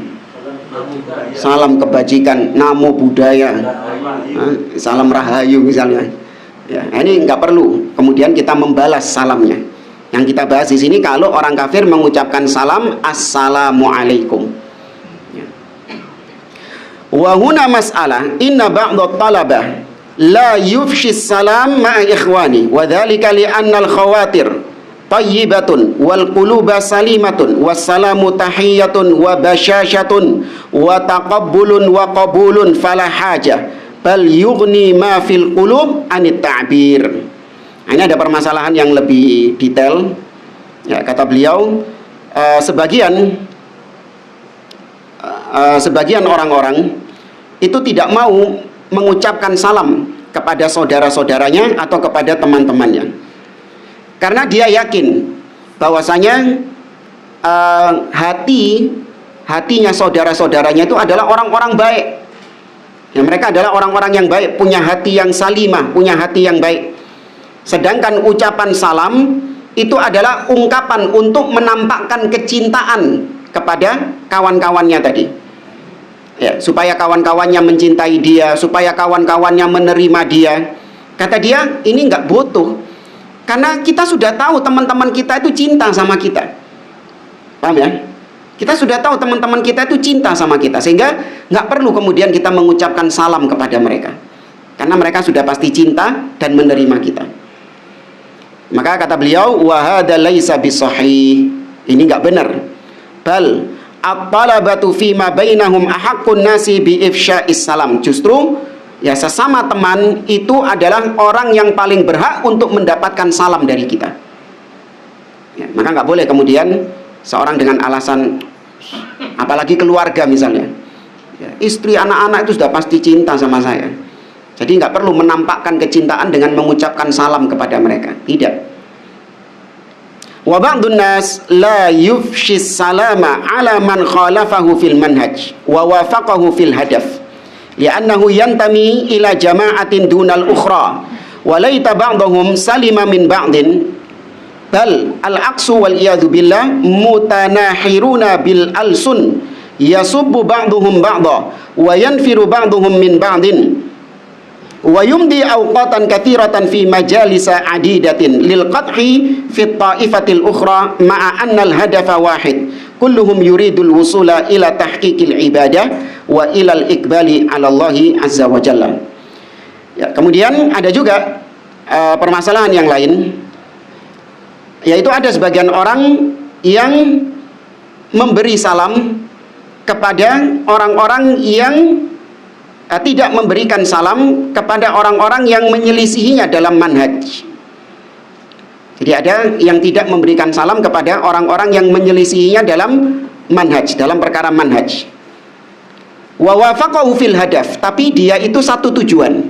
salam kebajikan, namo budaya, salam rahayu misalnya. Ya, ini nggak perlu kemudian kita membalas salamnya. Yang kita bahas di sini kalau orang kafir mengucapkan salam assalamualaikum. Wa huna mas'alah inna ba'dhat talabah la yufshis salam ma'a ikhwani wa dzalika li anna al-khawatir tayyibatun wal quluba salimatun wassalamu tahiyyatun wa basyashatun wa taqabbulun wa qabulun fala hajah bal yughni ma fil qulub anit ta'bir. Ini ada permasalahan yang lebih detail. Ya, kata beliau, sebagian orang-orang itu tidak mau mengucapkan salam kepada saudara-saudaranya atau kepada teman-temannya, karena dia yakin bahwasanya hatinya saudara-saudaranya itu adalah orang-orang baik. Ya, mereka adalah orang-orang yang baik, punya hati yang salimah, punya hati yang baik. Sedangkan ucapan salam itu adalah ungkapan untuk menampakkan kecintaan kepada kawan-kawannya tadi. Ya, supaya kawan-kawannya mencintai dia, supaya kawan-kawannya menerima dia. Kata dia, ini nggak butuh, karena kita sudah tahu teman-teman kita itu cinta sama kita. Paham ya? Kita sudah tahu teman-teman kita itu cinta sama kita, sehingga nggak perlu kemudian kita mengucapkan salam kepada mereka, karena mereka sudah pasti cinta dan menerima kita. Maka kata beliau, wa hadza laisa bisahih, ini nggak benar. Bal at-talabatu fima bainahum ahaqqun nasi bi ifsya'is salam. Justru ya, sesama teman itu adalah orang yang paling berhak untuk mendapatkan salam dari kita. Ya, maka nggak boleh kemudian seorang dengan alasan, apalagi keluarga misalnya, ya, istri, anak-anak itu sudah pasti cinta sama saya, jadi nggak perlu menampakkan kecintaan dengan mengucapkan salam kepada mereka. Tidak. Wa ba'dun nas la yufshis salama ala man khalafahu fil manhaj wa wafaqahu fil hadaf li'annahu yantami ila jama'atin dunal ukhra wa laita ba'dahum salima min ba'din bal al-aqsu wal iyadhu billah mutanahiruna bil alsun yasubbu ba'duhum ba'da wa yanfiru ba'duhum min ba'din wa yumdi awqatan kathiratan fi majalisa adidatin lil qadhi fi ta'ifatil ukhra ma'a anna al hadafa wahid kulluhum yuridul wusula ila tahqiqil ibadah wa ila al iqbali ala Allahi azza wa jalla. Ya, kemudian ada juga permasalahan yang lain, yaitu ada sebagian orang yang memberi salam kepada orang-orang yang tidak memberikan salam kepada orang-orang yang menyelisihinya dalam manhaj. Jadi ada yang tidak memberikan salam kepada orang-orang yang menyelisihinya dalam manhaj, dalam perkara manhaj. wa wafaqahu fil hadaf, tapi dia itu satu tujuan.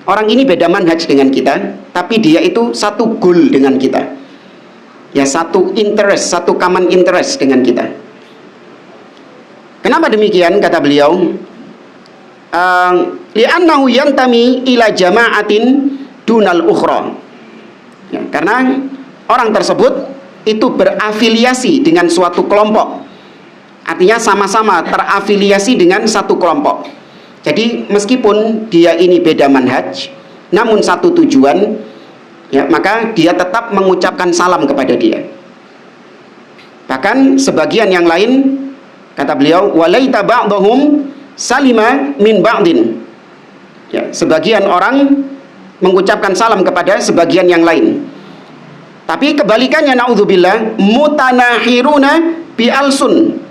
Orang ini beda manhaj dengan kita, tapi dia itu satu goal dengan kita. Ya, satu interest, satu common interest dengan kita. Kenapa demikian? Kata beliau, li'annahu yantami ila jama'atin dunal ukhra. Ya, karena orang tersebut itu berafiliasi dengan suatu kelompok. Artinya sama-sama terafiliasi dengan satu kelompok. Jadi meskipun dia ini beda manhaj, namun satu tujuan, ya, maka dia tetap mengucapkan salam kepada dia. Bahkan sebagian yang lain, kata beliau, walaita ba'dhum salima min ba'din. Ya, sebagian orang mengucapkan salam kepada sebagian yang lain. Tapi kebalikannya, naudzubillah, mutanahiruna bi alsun.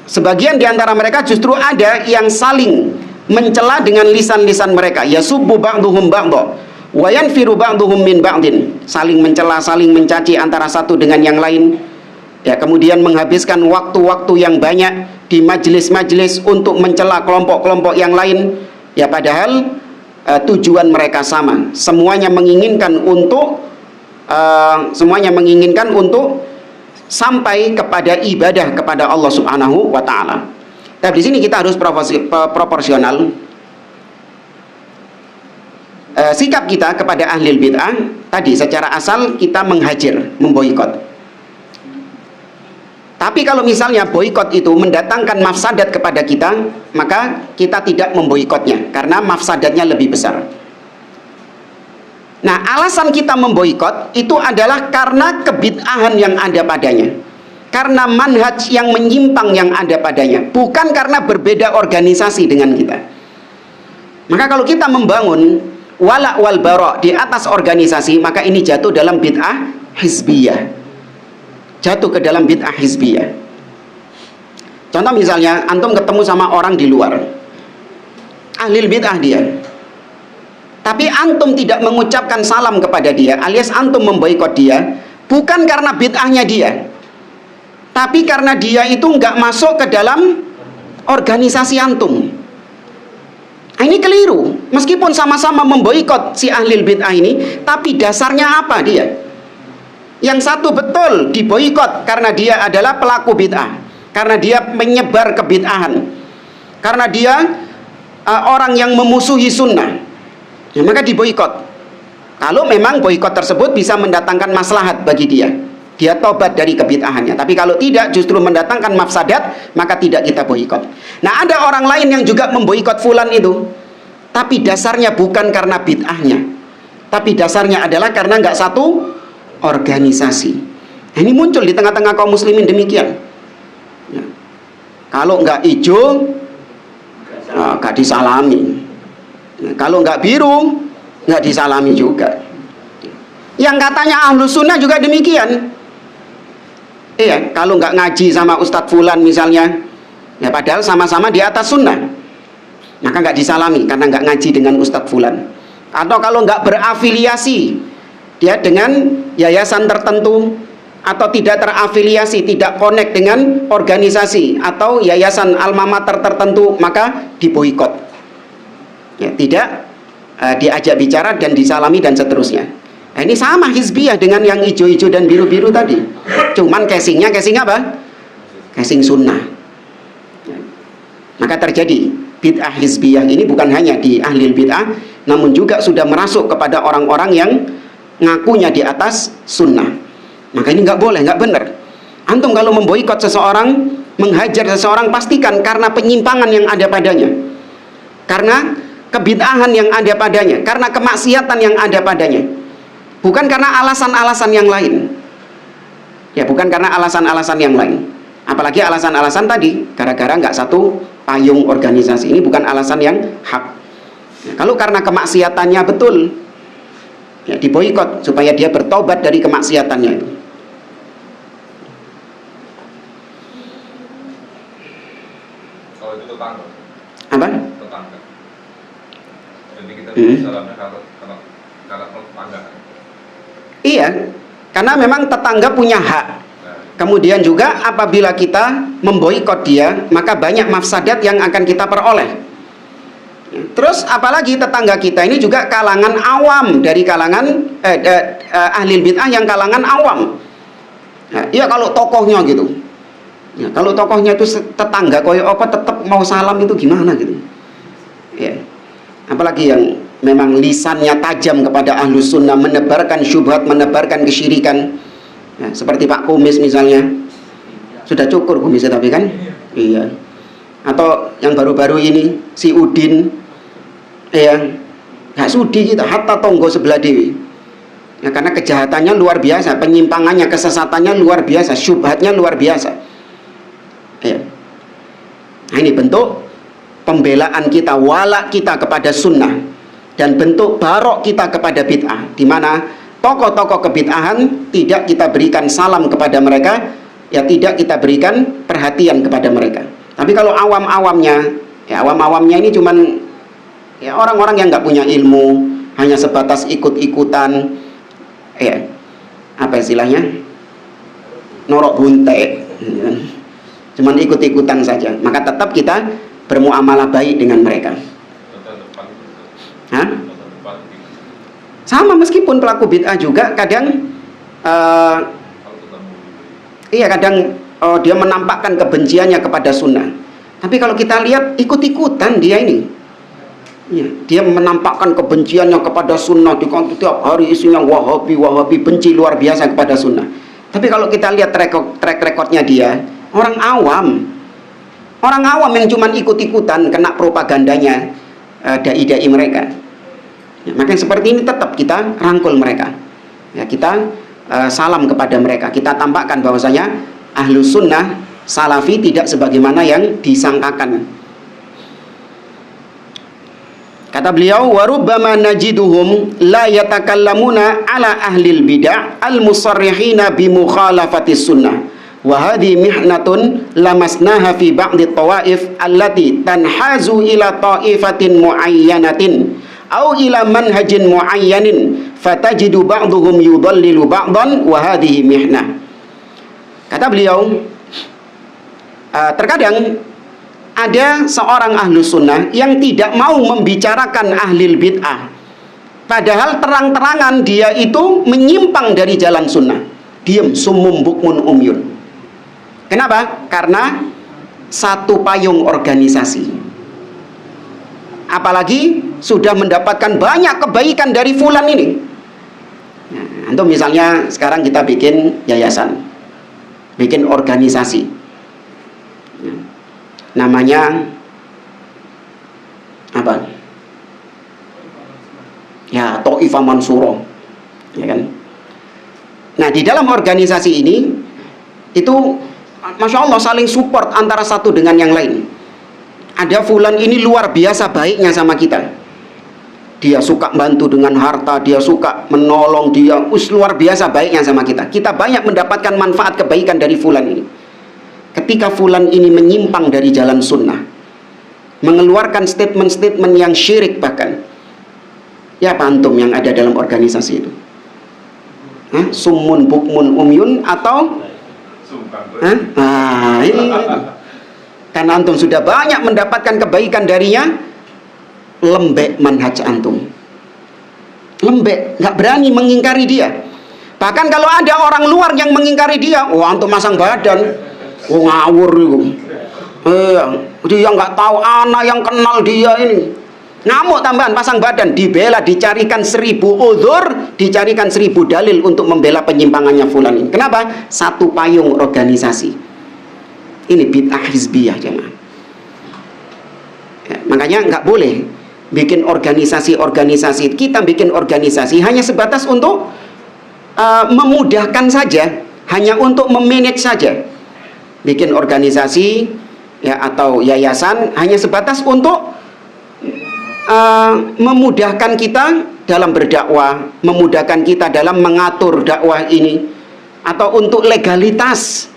Sebagian di antara mereka justru ada yang saling mencela dengan lisan-lisan mereka. Yasubbu ba'dhum ba'dha wa yanfiru ba'dhum min ba'din. Saling mencela, saling mencaci antara satu dengan yang lain. Ya, kemudian menghabiskan waktu-waktu yang banyak di majelis-majelis untuk mencela kelompok-kelompok yang lain. Ya, padahal tujuan mereka sama. Semuanya menginginkan untuk sampai kepada ibadah kepada Allah Subhanahu wa taala. Tapi di sini kita harus proporsional. Sikap kita kepada ahli bid'ah tadi secara asal kita menghajar, memboikot. Tapi kalau misalnya boikot itu mendatangkan mafsadat kepada kita, maka kita tidak memboikotnya karena mafsadatnya lebih besar. Nah, alasan kita memboikot itu adalah karena kebid'ahan yang ada padanya, karena manhaj yang menyimpang yang ada padanya, bukan karena berbeda organisasi dengan kita. Maka kalau kita membangun wala wal bara di atas organisasi, maka ini jatuh dalam bid'ah hizbiyah, jatuh ke dalam bid'ah hizbiyah. Contoh misalnya, antum ketemu sama orang di luar, ahli bid'ah dia, tapi antum tidak mengucapkan salam kepada dia, alias antum memboikot dia, bukan karena bid'ahnya dia, tapi karena dia itu nggak masuk ke dalam organisasi antum. Nah, ini keliru. Meskipun sama-sama memboikot si ahli bid'ah ini, tapi dasarnya apa dia? Yang satu betul diboikot karena dia adalah pelaku bid'ah, karena dia menyebar kebid'ahan, karena dia orang yang memusuhi sunnah. Ya, maka diboikot. Kalau memang boikot tersebut bisa mendatangkan maslahat bagi dia, dia tobat dari kebid'ahannya. Tapi kalau tidak, justru mendatangkan mafsadat, maka tidak kita boikot. Nah, ada orang lain yang juga memboikot fulan itu, tapi dasarnya bukan karena bid'ahnya, tapi dasarnya adalah karena nggak satu organisasi. Nah, ini muncul di tengah-tengah kaum muslimin demikian. Ya. Kalau nggak hijau, nggak disalami. Kalau nggak biru, nggak disalami juga. Yang katanya ahlus sunnah juga demikian. Iya, kalau nggak ngaji sama Ustadz Fulan misalnya, ya padahal sama-sama di atas sunnah, maka nggak disalami karena nggak ngaji dengan Ustadz Fulan. Atau kalau nggak berafiliasi dia dengan yayasan tertentu, atau tidak terafiliasi, tidak connect dengan organisasi atau yayasan alma mater tertentu, maka diboikot. Ya, tidak diajak bicara dan disalami dan seterusnya. Nah, ini sama hizbiyah dengan yang hijau-hijau dan biru-biru tadi. Cuman casing apa? Casing sunnah. Ya. Maka terjadi bid'ah hizbiyah ini bukan hanya di ahli bid'ah, namun juga sudah merasuk kepada orang-orang yang ngakunya di atas sunnah. Maka ini nggak boleh, nggak benar. Antum kalau memboikot seseorang, menghajar seseorang, pastikan karena penyimpangan yang ada padanya, karena kebid'ahan yang ada padanya, karena kemaksiatan yang ada padanya, bukan karena alasan-alasan yang lain. Ya, bukan karena alasan-alasan yang lain. Apalagi alasan-alasan tadi, gara-gara nggak satu payung organisasi. Ini bukan alasan yang hak. Ya, kalau karena kemaksiatannya betul, ya diboikot supaya dia bertobat dari kemaksiatannya itu. Kalau itu tetangga. Apa? Tetangga. Jadi kita salamnya kalau tetangga. Iya, karena memang tetangga punya hak. Kemudian juga apabila kita memboikot dia, maka banyak mafsadat yang akan kita peroleh. Terus apalagi tetangga kita ini juga kalangan awam, dari kalangan ahli bid'ah yang kalangan awam. Ya kalau tokohnya gitu, ya, kalau tokohnya itu tetangga koyo apa tetap mau salam itu gimana gitu. Ya. Apalagi yang memang lisannya tajam kepada ahlus sunnah, menebarkan syubhat, menebarkan kesyirikan. Ya, seperti Pak Kumis misalnya, sudah cukur kumisnya tapi kan, iya. Atau yang baru-baru ini si Udin, ya, nggak sudi kita, hatta tonggo sebelah dewi. Ya, karena kejahatannya luar biasa, penyimpangannya, kesesatannya luar biasa, syubhatnya luar biasa. Ya. Nah, ini bentuk pembelaan kita, walak kita kepada sunnah, dan bentuk barok kita kepada bid'ah, di mana tokoh-tokoh kebid'ahan tidak kita berikan salam kepada mereka, ya tidak kita berikan perhatian kepada mereka. Tapi kalau awam-awamnya, ya awam-awamnya ini cuman ya orang-orang yang nggak punya ilmu, hanya sebatas ikut-ikutan, ya apa istilahnya, norok bunte, cuman ikut-ikutan saja. Maka tetap kita bermuamalah baik dengan mereka. Hah? Sama, meskipun pelaku bid'ah juga kadang kadang dia menampakkan kebenciannya kepada sunnah. Tapi kalau kita lihat ikut-ikutan dia ini, ya, dia menampakkan kebenciannya kepada sunnah, di tiap hari isinya wahabi, benci luar biasa kepada sunnah. Tapi kalau kita lihat track recordnya dia, orang awam yang cuma ikut-ikutan kena propagandanya dai-dai mereka. Ya, makanya seperti ini tetap kita rangkul mereka. Ya, kita salam kepada mereka. Kita tampakkan bahwasanya ahlus sunnah salafi tidak sebagaimana yang disangkakan. Kata beliau, warubbama najiduhum la yatakallamuna ala ahlil bid'ah al-musarrihina bi mukhalafati sunnah. Wa hadhi mihnatun lamasnaha fi ba'di tawaif allati tanhazu ila ta'ifatin muayyanatin au ila manhajin muayyanin fatajidu ba'duhum yudallilu ba'dan wa hadhihi mihnah. Kata beliau, terkadang ada seorang ahlu sunnah yang tidak mau membicarakan ahlil bid'ah, padahal terang-terangan dia itu menyimpang dari jalan sunnah. Diam, summum bukmun umyun. Kenapa? Karena satu payung organisasi. Apalagi sudah mendapatkan banyak kebaikan dari fulan ini. Nah, antum misalnya sekarang kita bikin yayasan, bikin organisasi, namanya apa? Ya, Thaifah Mansurah, ya kan? Nah, di dalam organisasi ini itu Masya Allah saling support antara satu dengan yang lain. Ada fulan ini luar biasa baiknya sama kita, dia suka bantu dengan harta, dia suka menolong, dia luar biasa baiknya sama kita. Kita banyak mendapatkan manfaat kebaikan dari fulan ini. Ketika fulan ini menyimpang dari jalan sunnah, mengeluarkan statement-statement yang syirik bahkan, ya apa antum yang ada dalam organisasi itu? Summun bukmun umyun atau ini. Karena antum sudah banyak mendapatkan kebaikan darinya, lembek manhaj antum, lembek, nggak berani mengingkari dia. Bahkan kalau ada orang luar yang mengingkari dia, antum masang badan, ngawur itu. Dia nggak tahu, anak yang kenal dia ini. Ngamuk tambahan, pasang badan, dibela, dicarikan 1000 uzur, dicarikan 1000 dalil untuk membela penyimpangannya fulan ini. Kenapa? Satu payung organisasi. Ini bid'ah hizbiyah jemaah. Ya, makanya nggak boleh bikin organisasi-organisasi. Kita bikin organisasi hanya sebatas untuk memudahkan saja, hanya untuk memanage saja. Bikin organisasi ya atau yayasan hanya sebatas untuk memudahkan kita dalam berdakwah, memudahkan kita dalam mengatur dakwah ini, atau untuk legalitas.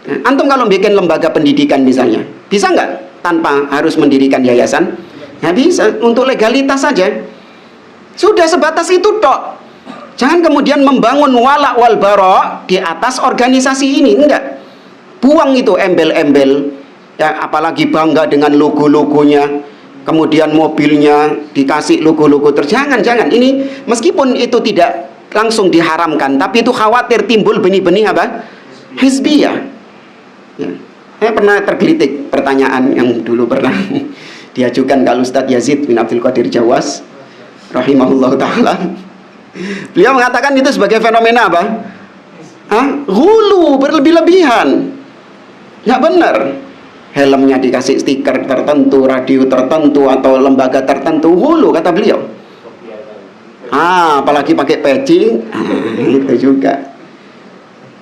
Antum kalau bikin lembaga pendidikan misalnya, bisa nggak tanpa harus mendirikan yayasan? Nggak bisa, untuk legalitas saja. Sudah sebatas itu tok. Jangan kemudian membangun wala wal bara di atas organisasi ini, enggak. Buang itu embel-embel, ya, apalagi bangga dengan logo-logonya, kemudian mobilnya dikasih logo-logo jangan. Ini meskipun itu tidak langsung diharamkan, tapi itu khawatir timbul benih-benih apa? Hizbiyah. Ya. Saya pernah tergelitik pertanyaan yang dulu pernah diajukan ke Ustadz Yazid bin Abdul Qadir Jawas rahimahullah ta'ala. Beliau mengatakan itu sebagai fenomena apa? Hulu, berlebih-lebihan. Nggak benar. Helmnya dikasih stiker tertentu, radio tertentu, atau lembaga tertentu. Hulu, kata beliau. Apalagi pakai peci. Itu juga.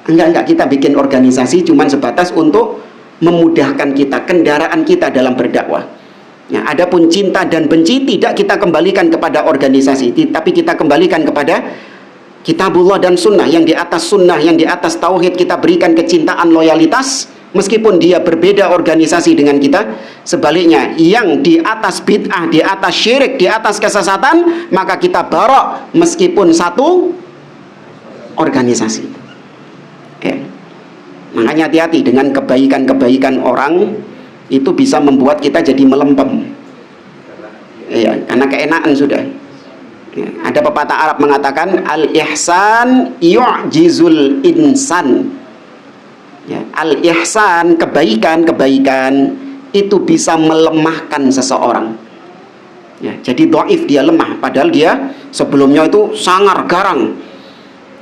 Enggak, kita bikin organisasi cuman sebatas untuk memudahkan kita, kendaraan kita dalam berdakwah. Ya, adapun cinta dan benci tidak kita kembalikan kepada organisasi, tapi kita kembalikan kepada kitabullah dan sunnah. Yang di atas sunnah, yang di atas tauhid, kita berikan kecintaan, loyalitas, meskipun dia berbeda organisasi dengan kita. Sebaliknya, yang di atas bid'ah, di atas syirik, di atas kesesatan, maka kita barok meskipun satu organisasi. Ya. Makanya hati-hati dengan kebaikan-kebaikan orang, itu bisa membuat kita jadi melempem, ya, karena keenaan sudah. Ya, ada pepatah Arab mengatakan al-ihsan yu'jizul insan. Ya, al-ihsan, kebaikan itu bisa melemahkan seseorang. Ya, jadi dhaif, dia lemah, padahal dia sebelumnya itu sangar garang.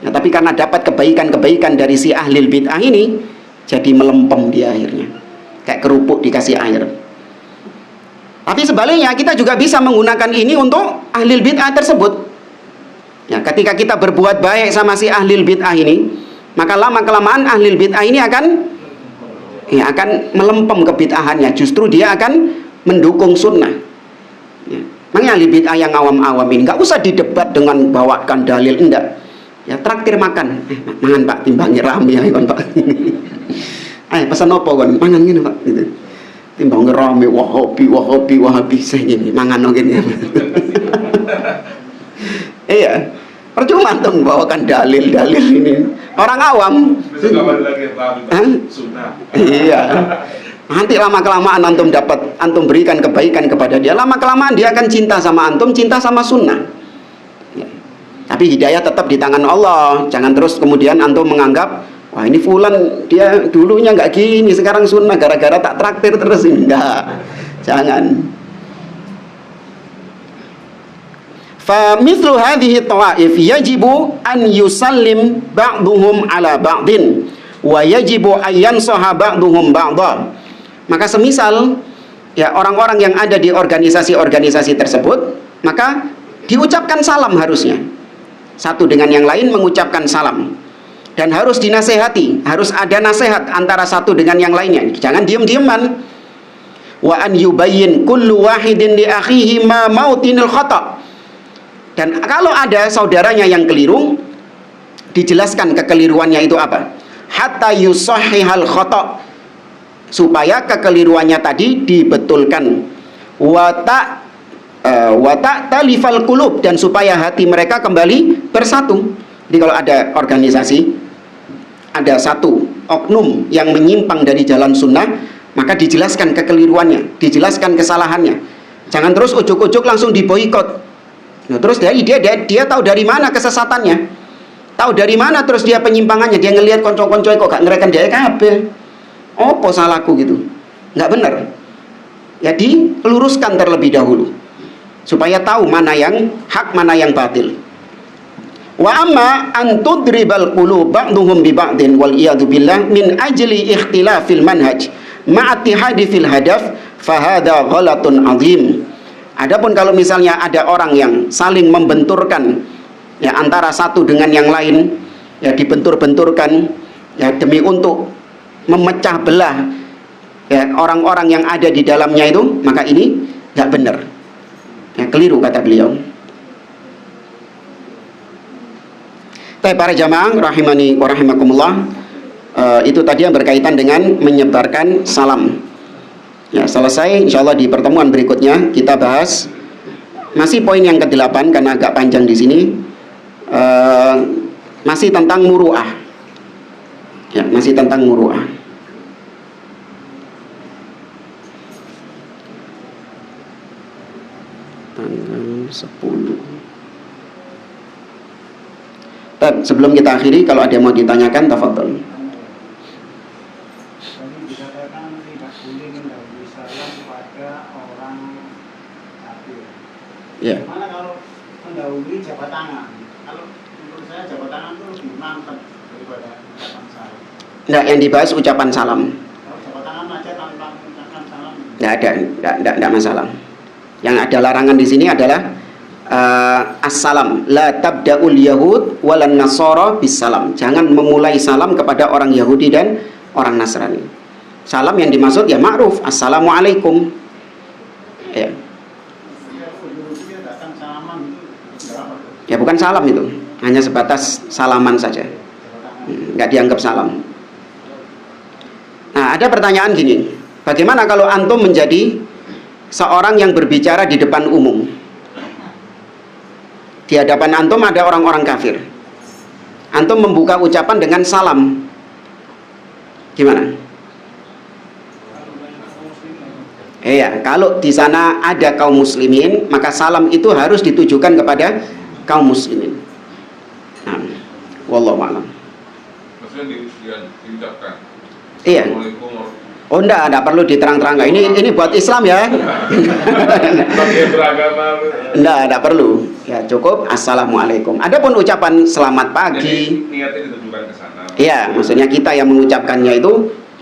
Ya, tapi karena dapat kebaikan dari si ahlil bid'ah ini, jadi melempem dia akhirnya. Kayak kerupuk dikasih air. Tapi sebaliknya kita juga bisa menggunakan ini untuk ahlil bid'ah tersebut. Ya, ketika kita berbuat baik sama si ahlil bid'ah ini, maka lama-kelamaan ahlil bid'ah ini akan melempem kebid'ahannya. Justru dia akan mendukung sunnah. Ya. Makanya ahlil bid'ah yang awam-awam ini nggak usah didebat dengan bawakan dalil, enggak. Ya, traktir makan. Mangan Pak, timbangi rame ya Pak. Pesan apa kan? Mangan gini Pak, gitu. Timbang rame wahabi saya gini, mangan gini. Iya, percuma antum bawakan dalil ini. Orang awam. Iya. Nanti lama kelamaan antum berikan kebaikan kepada dia, lama kelamaan dia akan cinta sama antum, cinta sama sunnah. Ya. Tapi hidayah tetap di tangan Allah. Jangan terus kemudian antum menganggap, wah ini fulan dia dulunya nggak gini, sekarang sunnah gara-gara tak traktir terus. Enggak, jangan. Fa mithlu hadhihi tawaif yajibu an yusallim ba'duhum ala ba'din wa yajibu an yansaha ba'duhum ba'dha. Maka semisal ya orang-orang yang ada di organisasi-organisasi tersebut, maka diucapkan salam harusnya. Satu dengan yang lain mengucapkan salam. Dan harus dinasehati, harus ada nasihat antara satu dengan yang lainnya. Jangan diam-diaman. Wa an yubayyin kullu wahidin li akhihi ma mautinul khata'. Dan kalau ada saudaranya yang keliru, dijelaskan kekeliruannya itu apa. Hatta yusahhihal khata', supaya kekeliruannya tadi dibetulkan. Wa ta'talifal qulub, dan supaya hati mereka kembali bersatu. Jadi kalau ada organisasi, ada satu oknum yang menyimpang dari jalan sunnah, maka dijelaskan kekeliruannya, dijelaskan kesalahannya. Jangan terus ujuk-ujuk langsung diboikot. Nah, terus dia tahu dari mana kesesatannya, tahu dari mana terus dia penyimpangannya. Dia ngelihat konco-konco kok gak ngerekan dia kabeh. Apa salahku gitu? Nggak benar. Ya diluruskan terlebih dahulu supaya tahu mana yang hak, mana yang batil. Wa amma an tudribal qulub ba'dhum bi ba'din wal iyadu billah min ajli ikhtilafil manhaj ma'attihadi fil hadaf fa hadha ghalatun azim. Adapun kalau misalnya ada orang yang saling membenturkan ya antara satu dengan yang lain, ya dibentur-benturkan ya demi untuk memecah belah ya orang-orang yang ada di dalamnya itu, maka ini nggak benar. Ya, keliru kata beliau. Para jamaah rahimani wa rahimakumullah, itu tadi yang berkaitan dengan menyebarkan salam. Ya, selesai. Insyaallah di pertemuan berikutnya kita bahas masih poin yang ke-8 karena agak panjang di sini. masih tentang muru'ah. Ya, masih tentang muru'ah. Tanggal 10. Sebelum kita akhiri, kalau ada yang mau ditanyakan, tafadhol. Tadi dikatakan tidak boleh mendahului salam kepada orang kafir. Ya. Gimana kalau mendahului jabat tangan? Kalau menurut saya jabat tangan itu lebih mantap daripada ucapan salam. Enggak, yang dibahas ucapan salam. Kalau jabat tangan aja tanpa mengucapkan salam. Enggak ada, enggak masalah. Yang ada larangan di sini adalah as-salam, la tabda'ul yahud walan nasara bisalam. Jangan memulai salam kepada orang Yahudi dan orang Nasrani. Salam yang dimaksud ya ma'ruf, assalamualaikum. Ya. Datang salaman itu berapa? Ya bukan salam itu, hanya sebatas salaman saja. Enggak dianggap salam. Nah, ada pertanyaan gini. Bagaimana kalau antum menjadi seorang yang berbicara di depan umum? Di hadapan antum ada orang-orang kafir. Antum membuka ucapan dengan salam. Gimana? Iya, kalau di sana ada kaum muslimin, maka salam itu harus ditujukan kepada kaum muslimin. Nah, wallahu a'lam. Maksudnya diucapkan. Iya. Assalamualaikum warahmatullahi Oh enggak perlu diterang-terangkan. Ini buat Islam ya. Enggak perlu. Ya cukup assalamualaikum. Adapun ucapan selamat pagi. Jadi niatnya ditujukan ke sana. Iya, maksudnya kita yang mengucapkannya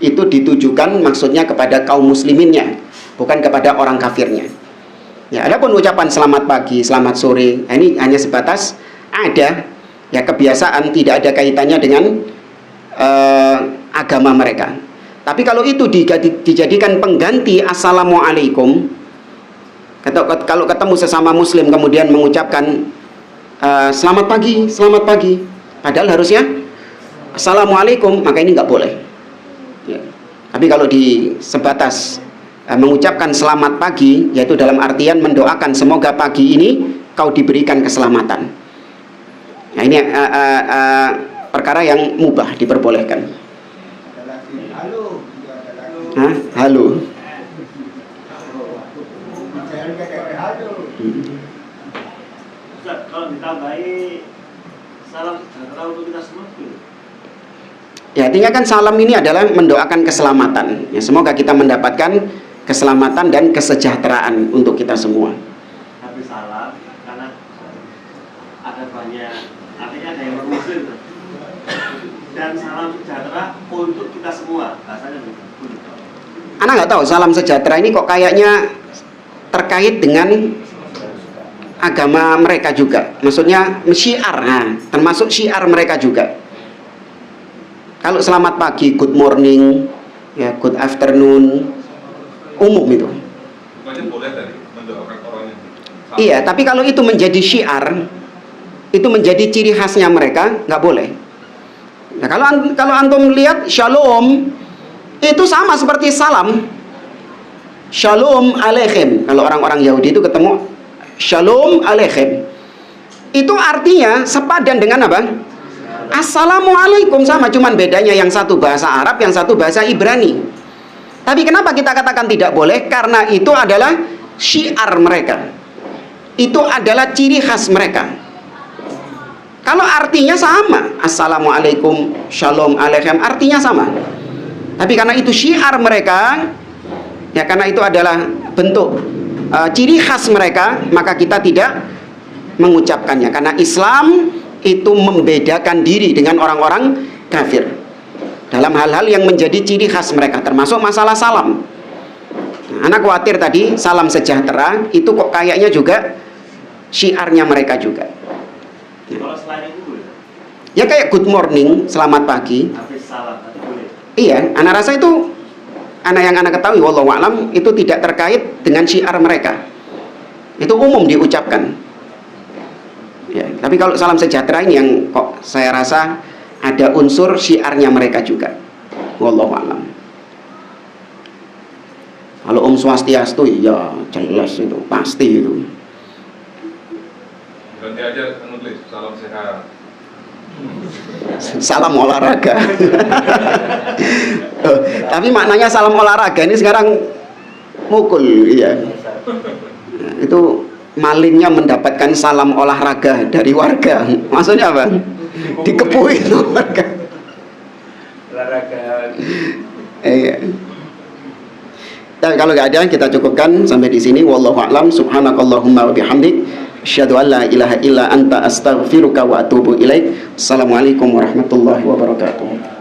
itu ditujukan maksudnya kepada kaum musliminnya, bukan kepada orang kafirnya. Ya, adapun ucapan selamat pagi, selamat sore, ini hanya sebatas ada ya kebiasaan, tidak ada kaitannya dengan agama mereka. Tapi kalau itu dijadikan pengganti assalamualaikum, kalau ketemu sesama muslim kemudian mengucapkan selamat pagi, padahal harusnya assalamualaikum, maka ini nggak boleh. Ya. Tapi kalau sebatas mengucapkan selamat pagi, yaitu dalam artian mendoakan semoga pagi ini kau diberikan keselamatan. Nah ini perkara yang mubah, diperbolehkan. Halo. Hah? Halo. Ustaz, kalau ditambahi salam sejahtera untuk kita semua itu. Ya, artinya kan salam ini adalah mendoakan keselamatan. Ya, semoga kita mendapatkan keselamatan dan kesejahteraan untuk kita semua. Tapi salam karena ada banyak, artinya ada yang muslim dan salam sejahtera untuk kita semua, bahasanya begitu. Anak nggak tahu salam sejahtera ini kok kayaknya terkait dengan agama mereka juga. Maksudnya syiar, termasuk syiar mereka juga. Kalau selamat pagi, good morning, ya good afternoon, umum itu. Bukannya boleh tadi mendoakan orang yang Iya, tapi kalau itu menjadi syiar, itu menjadi ciri khasnya mereka, nggak boleh. Nah, kalau antum lihat shalom, itu sama seperti salam. Shalom aleichem. Kalau orang-orang Yahudi itu ketemu shalom aleichem, itu artinya sepadan dengan apa? Assalamualaikum, sama, cuman bedanya yang satu bahasa Arab, yang satu bahasa Ibrani. Tapi kenapa kita katakan tidak boleh? Karena itu adalah syiar mereka. Itu adalah ciri khas mereka. Kalau artinya sama, assalamualaikum, shalom aleichem, artinya sama. Tapi karena itu syiar mereka, ya karena itu adalah bentuk ciri khas mereka, maka kita tidak mengucapkannya. Karena Islam itu membedakan diri dengan orang-orang kafir dalam hal-hal yang menjadi ciri khas mereka, termasuk masalah salam. Nah, anak khawatir tadi salam sejahtera itu kok kayaknya juga syiarnya mereka juga. Kalau selain itu boleh. Ya kayak good morning, selamat pagi. Habis salam tadi boleh. Iya, anak rasa itu yang anak ketahui wallahu a'lam itu tidak terkait dengan syiar mereka. Itu umum diucapkan. Ya, tapi kalau salam sejahtera ini yang kok saya rasa ada unsur syiarnya mereka juga. Wallahu a'lam. Kalau Om Swastiastu ya jelas itu, pasti itu. ganti aja aja nulis salam sehat. Salam olahraga. Oh, tapi maknanya salam olahraga ini sekarang mukul, iya. Itu malingnya mendapatkan salam olahraga dari warga. Maksudnya apa? Dikepuin warga. Olahraga. Iya. Dan kalau nggak ada, kita cukupkan sampai di sini. Wallahu a'lam. Subhanakallahumma wa bihamdik, asyhadu an la ilaha illa anta astaghfiruka wa atubu ilaik. Assalamualaikum warahmatullahi wabarakatuh.